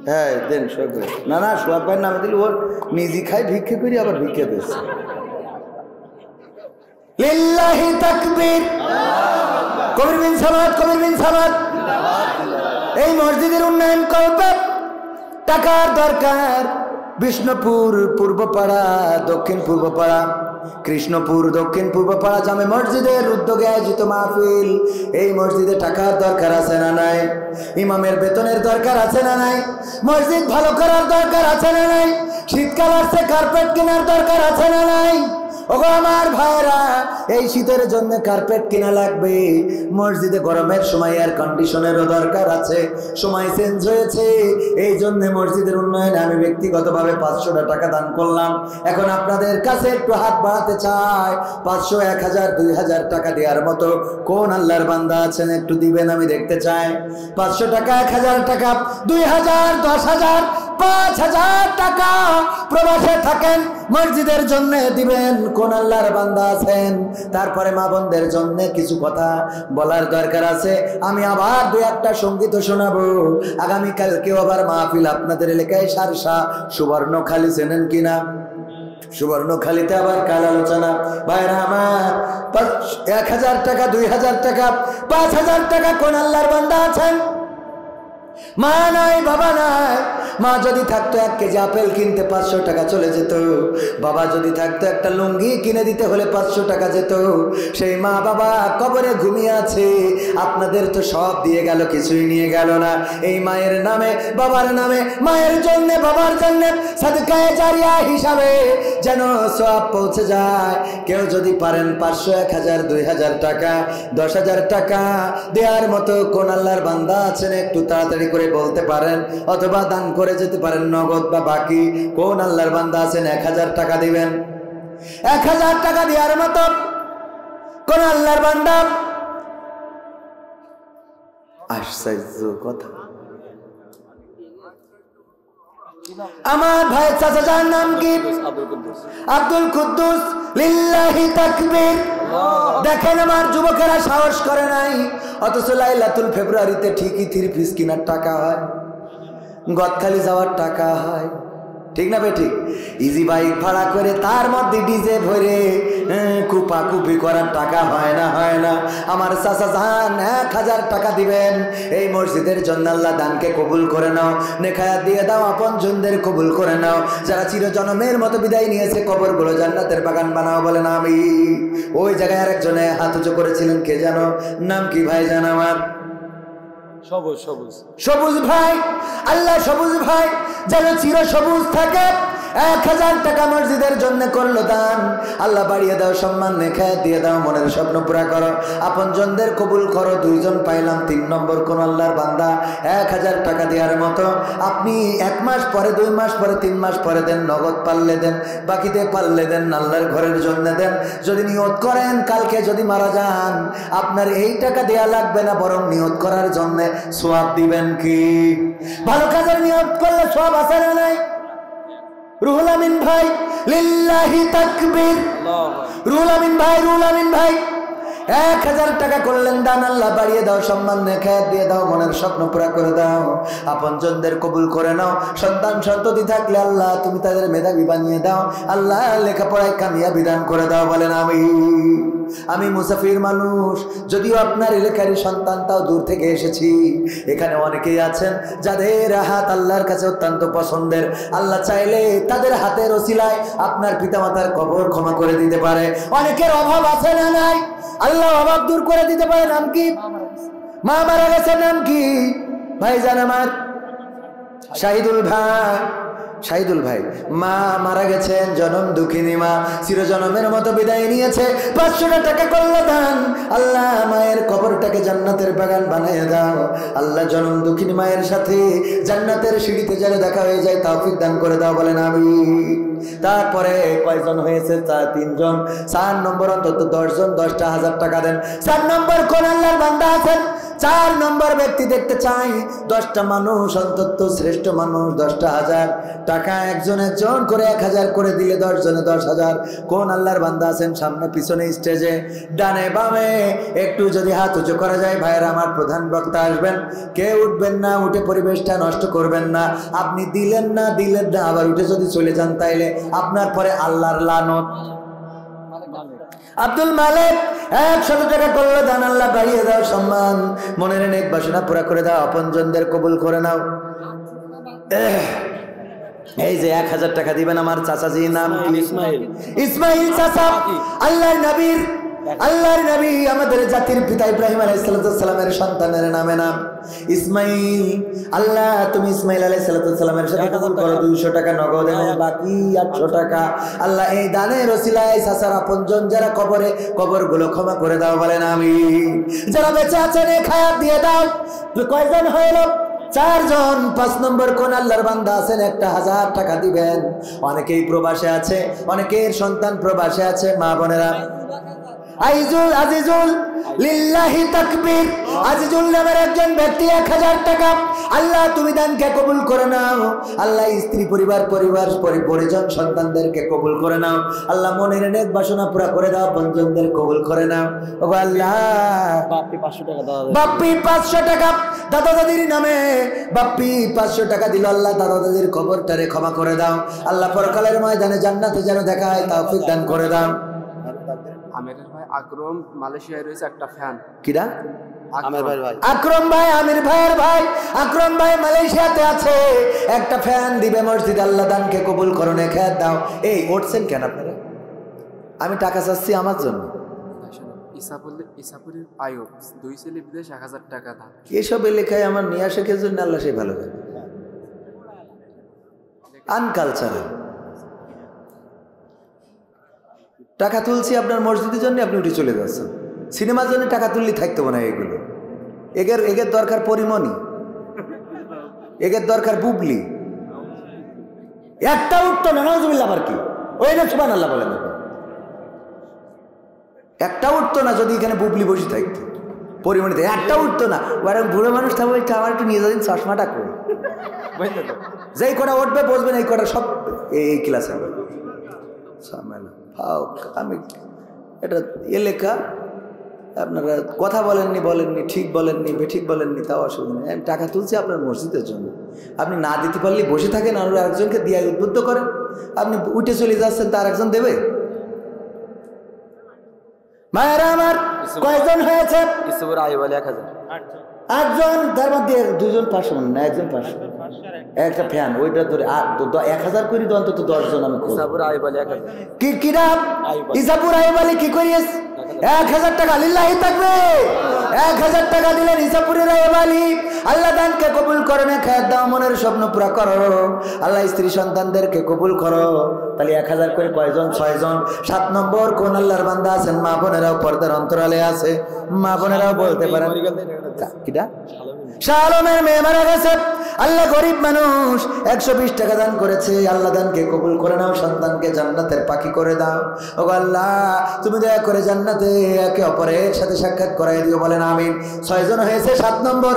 হ্যাঁ দেন শখ ভাই। না না, সোহাগ ভাইয়ের নামে দিলে ওর নিজে খাই, ভিক্ষে করি, আবার ভিক্ষে দিচ্ছে। লিল্লাহি তাকবীর, কবির বিন সামাদ, কবির বিন সামাদ। এই মসজিদের উন্নয়ন করবে, টাকার দরকার। বিষ্ণুপুর পূর্বপাড়া, দক্ষিণ পূর্বপাড়া, কৃষ্ণপুর দক্ষিণ পূর্বপাড়া জামে মসজিদের উদ্যোগে আয়োজিত মাহফিল। এই মসজিদে টাকার দরকার আছে না নাই? ইমামের বেতনের দরকার আছে না নাই? মসজিদ ভালো করার দরকার আছে না নাই? শীতকাল আসছে, কার্পেট কেনার দরকার আছে না নাই? ওগো আমার ভাইরা, এই শীতের জন্য কার্পেট কিনা লাগবে। মসজিদে গরমের সময় এয়ার কন্ডিশনেরও দরকার আছে। সময় চেঞ্জ হয়েছে, এই জন্য মসজিদের উন্নয়নে আমি ব্যক্তিগতভাবে 500 টাকা দান করলাম। এখন আপনাদের কাছে একটু হাত বাড়াতে চাই। 500, 1000, 2000 টাকা দেওয়ার মতো কোন আল্লাহর বান্দা আছেন? একটু দিবেন, আমি দেখতে চাই। 500 টাকা, 1000 টাকা, 2000, 10,000, 5,000 টাকা প্রবাসে থাকেন, মসজিদের জন্য দিবেন। কোন আল্লাহর বান্দা আছেন? তারপরে মা বোনদের জন্য কিছু কথা বলার দরকার আছে। আমি আবার 2-1টা সঙ্গীত শোনাবো। আগামীকালকেও আবার মাহফিল আপনাদের এলাকায় সারসা সুবর্ণখালী, চেনেন কিনা? সুবর্ণখালীতে আবার কাল আলোচনা। ভাইরা আমার, 1000 টাকা, 2000 টাকা, 5,000 টাকা কোন আল্লাহর বান্দা আছেন? মা নাই, বাবা নাই। মা যদি থাকতো 1 কেজি আপেল কিনতে 500 টাকা চলে যেত। বাবা যদি থাকতো একটা লুঙ্গি কিনে দিতে হলে 500 টাকা যেত। সেই মা বাবা কবরে ঘুমিয়ে আছে। আপনাদের তো সব দিয়ে গেল, কিছুই নিয়ে গেল না। এই মায়ের নামে, বাবার নামে, মায়ের জন্য, বাবার জন্য সাদকায়ে জারিয়া হিসাবে যেন সওয়াব পৌঁছে যায়। কেউ যদি পারেন 500, 1000, 2000 টাকা, 10,000 টাকা দেওয়ার মতো কোন আল্লাহর বান্দা আছেন? একটু তাড়াতাড়ি করে বলতে পারেন, অথবা দান করে যেতে পারেন নগদ বা বাকি। কোন আল্লাহর বান্দা আছেন 1000 টাকা দিবেন? 1000 টাকা দেওয়ার মতো কোন আল্লাহর বান্দা? আশ্চর্য কথা। আমার ভাই চাচার নাম কি? আব্দুল কুদ্দুস। লিল্লাহি তাকবীর। দেখেন আমার যুবকেরা সাহস করে নাই, অথচ লাইলাতুল ফেব্রুয়ারিতে ঠিকই 3 পিস কেনার টাকা হয়, গদখালি যাওয়ার টাকা হয়, ঠিক না বেঠিক? ইজি বাইক ভাড়া করে তার মধ্যে ডিজে ভরে কুপাকুপি করার টাকা হয় না, হয় না। আমার চাচা যান 1000 টাকা দিবেন এই মসজিদের জন্য। আল্লাহ দানকে কবুল করে নাও, নেখায়াত দিয়ে দাও, আপন জনদের কবুল করে নাও। যারা চিরজনমের মতো বিদায় নিয়েছে কবরগুলো জান্নাতের বাগান বানাও বলেন আমি। ওই জায়গায় আরেকজনে হাত উঁচু করেছিলেন, কে জানো? নাম কি ভাই জান আমার? সবুজ ভাই। আল্লাহ সবুজ ভাই যেন চির সবুজ থাকে। 1000 টাকা মসজিদের জন্য করলো দান। আল্লাহ বাড়িয়ে দাও, সম্মান নেখায়াত দিয়ে দাও, মনের স্বপ্ন পুরা করো, আপন জনদের কবুল করো। 2 জন পাইলাম। 3 নম্বর কোন আল্লাহর বান্দা 1000 টাকা দেওয়ার মতো? আপনি 1 মাস পরে, 2 মাস পরে, 3 মাস পরে দেন, নগদ পারলে দেন, বাকিতে পারলে দেন, আল্লাহর ঘরের জন্য দেন। যদি নিয়ত করেন কালকে যদি মারা যান আপনার এই টাকা দেয়া লাগবে না, বরং নিয়ত করার জন্য সওয়াব দিবেন। কি ভালো কাজের নিয়ত করলে সওয়াব আছে না নাই? রুহুল আমিন ভাই। লিল্লাহি তাকবীর। রুহুল আমিন ভাই, রুহুল আমিন ভাই 1000 টাকা করলেন দান। আল্লাহ বাড়িয়ে দাও, সম্মান নেখায়াত দিয়ে দাও, মনের স্বপ্ন পুরা করে দাও, আপন জনদের কবুল করে নাও। সন্তান সন্ততি থাকলে আল্লাহ তুমি তাদের মেধাবী বানিয়ে দাও। আল্লাহ লেখাপড়ায় কামিয়াবি দান করে দাও বলেন আমি। আমি মুসাফির মানুষ, যদিও আপনার এলাকারই সন্তান, তাও দূর থেকে এসেছি। এখানে অনেকেই আছেন যাদের হাত আল্লাহর কাছে অত্যন্ত পছন্দের। আল্লাহ চাইলে তাদের হাতের ওসিলায় আপনার পিতামাতার কবর ক্ষমা করে দিতে পারে। অনেকের অভাব আছে না নাই? আল্লাহ অভাব দূর করে দিতে পারে। নাম কি? মা মারা গেছে। নাম কি ভাইজান আমার? শাহিদুল ভাই। শাহিদুল ভাই মা মারা গেছেন, জনম দুঃখিনী মা, চিরজনমের মতো বিদায় নিয়েছে। 500 টাকা করলো দান। আল্লাহ মায়ের কবরটাকে জান্নাতের বাগান বানিয়ে দাও। আল্লাহ জনম দুঃখিনী মায়ের সাথে জান্নাতের সিঁড়িতে যেন দেখা হয়ে যায় তৌফিক দান করে দাও বলেন আমি। তারপরে কয়জন হয়েছে? 3 জন। 4 নম্বর অন্তত 10 জন 10টা 1000 টাকা দেন। 4 নম্বর কোন আল্লাহর বান্দা আছেন? 4 নম্বর ব্যক্তি দেখতে চাই। 10টা মানুষ অন্তত, শ্রেষ্ঠ মানুষ 10টা 1000 টাকা, একজন একজন করে 1000 করে দিলে 10 জনে 10,000। কোন আল্লাহর বান্দা আছেন? সামনে পিছনে স্টেজে ডানে বামে একটু যদি হাত উঁচু করা যায়। ভাইয়ের আমার প্রধান বক্তা আসবেন, কেউ উঠবেন না, উঠে পরিবেশটা নষ্ট করবেন না। আপনি দিলেন না আবার উঠে যদি চলে যান তাইলে আপনার পরে আল্লাহর লানত। আব্দুল মালিক 100 টাকা করলো দান। আল্লাহ বাড়িয়ে দাও, সম্মান, মনের নেক বাসনা পুরা করে দাও, আপনজনদের কবুল করে নাও। এই যে 1000 টাকা দিবেন আমার চাচাজি, নাম ইসমাইল চাচা। আল্লাহর নবী আমাদের জাতির পিতা ইব্রাহিম আলাইহিস সালামের সন্তানের নামে নাম ইসমাইল। আল্লাহ তুমি ইসমাইল আলাইহিস সালামের সাথে কবুল করো। 200 টাকা নগদ এবং বাকি 800 টাকা। আল্লাহ এই দানের ওসিলায় চাচার আপনজন যারা কবরে, কবরগুলো ক্ষমা করে দাও বলেন আমি। যারা বেঁচে আছেন খায়াত দিয়ে দাও। কয়জন হলো? 4 জন। 5 নম্বর কোন আল্লাহর বান্দা আছেন? 1000 টাকা দিবেন। অনেকেই প্রবাসে আছে, অনেকের সন্তান প্রবাসে আছে। মা বোনেরা আইজুল আজিজুল লিল্লাহি তাকবীর। আজিজুল নামের একজন ব্যক্তি 1000 টাকা। আল্লাহ তুমি দানকে কবুল করে নাও। আল্লাহ স্ত্রী পরিবার পরিজন সন্তানদেরকে কবুল করে নাও। আল্লাহ মনের নেক বাসনা পুরা করে দাও, বন্ধনদের কবুল করে নাও। ও আল্লাহ বাপ্পি 500 টাকা দাও। বাপ্পি 500 টাকা দাদা দাদির নামে। বাপ্পি 500 টাকা দিল। আল্লাহ দাদা দাদির কবরটারে ক্ষমা করে দাও। আল্লাহ পরকালের ময়দানে জান্নাতে যেন দেখা হয় তৌফিক দান করে দাও। আমিরের ভাই আকরম মালয়েশিয়ায় রয়েছে একটা ফ্যান। কিরা? আমির ভাই আকরম ভাই, আমির ভাইয়ের ভাই আকরম ভাই মালয়েশিয়াতে আছে, একটা ফ্যান দিবে মসজিদ। আল্লাহ দানকে কবুল করো, নেখায়াত দাও। এই উঠছেন কেন আপনারা? আমি টাকা চাচ্ছি আমার জন্য। ইসাপুরের আয়ব 2 ছেলে বিদেশ 1000 টাকা দান। এসব এলাকায় আমার নিয়ে আসে কে জন্য? আল্লাহ সেই ভালো করে। আনকালচারাল টাকা তুলছি আপনার মসজিদের জন্য, আপনি উঠে চলে যাচ্ছেন। সিনেমার জন্য টাকা তুললে থাকতে না। এগুলো এগের দরকার পরিমণি। এদের দরকার বুবলি। একটা উঠতো না, নাউজুবিল্লাহ, আবার কি ওই না সুবহানাল্লাহ বলেন, একটা উঠতো না যদি এখানে বুবলি বসে থাকতো পরিমাণিত, একটা উঠতো না। বরং বুড়ো মানুষ থাকবে, আমার একটু নিয়ে যাবেন চশমাটা করে, যেই কটা উঠবে বসবেন এই কটা সব এই ক্লাসে। আমি এটা এলাকা আপনারা কথা বলেননি, ঠিক বলেননি, বেঠিক বলেননি, তাও অসুবিধা নেই। আমি টাকা তুলছি আপনার মসজিদের জন্য, আপনি না দিতে পারলে বসে থাকেন, আর একজনকে দিয়ে উদ্বুদ্ধ করেন। আপনি উঠে চলে যাচ্ছেন, তার একজন দেবে? মায়েরা আমার কয়জন হয়েছে? 8জন, তার মধ্যে 2জন 500 না, 1জন 500, একটা ফ্যান ওইটা ধরে 1000 করে অন্তত 10 জন। আমি কি কিরা ইসাপুর আইব আলী কি করিস? 1000 টাকা লিল্লাহি থাকবে। 1000 টাকা দিলেন ইসাপুরের আইব আলী। আল্লাহ দানকে কবুল করে না, খায়াত দাও, মনের স্বপ্ন পুরা করো। আল্লাহ স্ত্রী সন্তানদেরকে কবুল করো। তাহলে 1000 করে কয়জন? 6 জন। 7 নম্বর কোন আল্লাহর বান্দা আছেন? মা বোনেরাও পর্দার অন্তরালে আছে, মা বোনেরাও বলতে পারেন। কিটা শাহ আলমের মেয়ে মারা গেছে, আল্লাহ গরিব মানুষ 120 টাকা দান করেছে। আল্লাহ দানকে কবুল করে নাও, সন্তানকে জান্নাতের পাখি করে দাও। ও আল্লাহ, তুমি দয়া করে জান্নাতে একে অপরের সাথে সাক্ষাৎ করাই দিও, বলেন আমিন। 6 জন হয়েছে। 7 নম্বর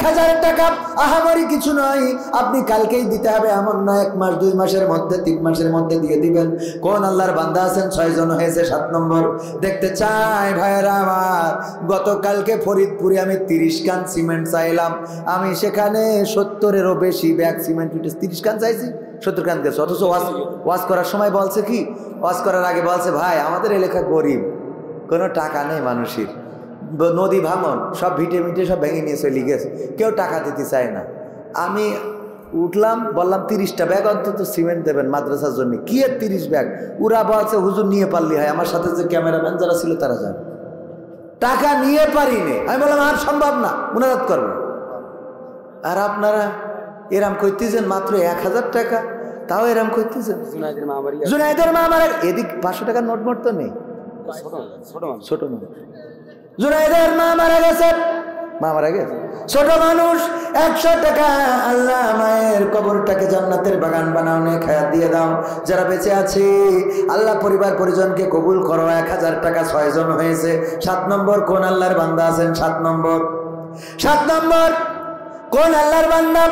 1000 টাকা আহামরি কিছু নয়, আপনি কালকেই দিতে হবে এমন না, 1 মাস 2 মাসের মধ্যে 3 মাসের মধ্যে দিয়ে দিবেন। কোন আল্লাহর বান্দা আছেন? 6 জন হয়েছে। 7 নম্বর দেখতে চাই ভাইয়েরা আমার, গতকালকে ফরিদপুরে আমি 30 কান সিমেন্ট চাইলাম, আমি সেখানে 70-এরও বেশি ব্যাগ সিমেন্ট 30 কান চাইছি, 70 কান গেছে। অথচ ওয়াজ করার সময় বলছে কি, ওয়াজ করার আগে বলছে ভাই আমাদের এলাকা গরিব, কোনো টাকা নেই মানুষের, নদী ভাঙন সব ভিটে মিটে সব ভেঙে নিয়ে চলে গেছে, কেউ টাকা দিতে চায় না। আমি উঠলাম, বললাম 30টা ব্যাগ অন্তত সিমেন্ট দেবেন মাদ্রাসার জন্য। কি এর 30 ব্যাগ? ওরা বলছে হুজুর নিয়ে পারলি হয়, আমার সাথে যে ক্যামেরাম্যান যারা ছিল তারা যান, টাকা নিয়ে পারিনি। আমি বললাম আর সম্ভব না, মুনাজাত করবো। আর আপনারা এরাম করতেছেন মাত্র 1000 টাকা, তাও এরাম করতেছেন। জুনাইদের মা মারা, এদিক 500 টাকার নোট মোট তো নেই, ছোট মানুষ। জুনাইদের মা মারা গেছে, ছোট মানুষ 100 টাকা। আল্লাহ মায়ের কবরটাকে জান্নাতের বাগান বানাও, নে খায়াত দিয়ে দাও। যারা বেঁচে আছে আল্লাহ পরিবার পরিজনকে কবুল করো। 1000 টাকা 6 জন হয়েছে। 7 নম্বর কোন আল্লাহর বান্দা আছেন? 7 নম্বর কোন আল্লাহর বান্দা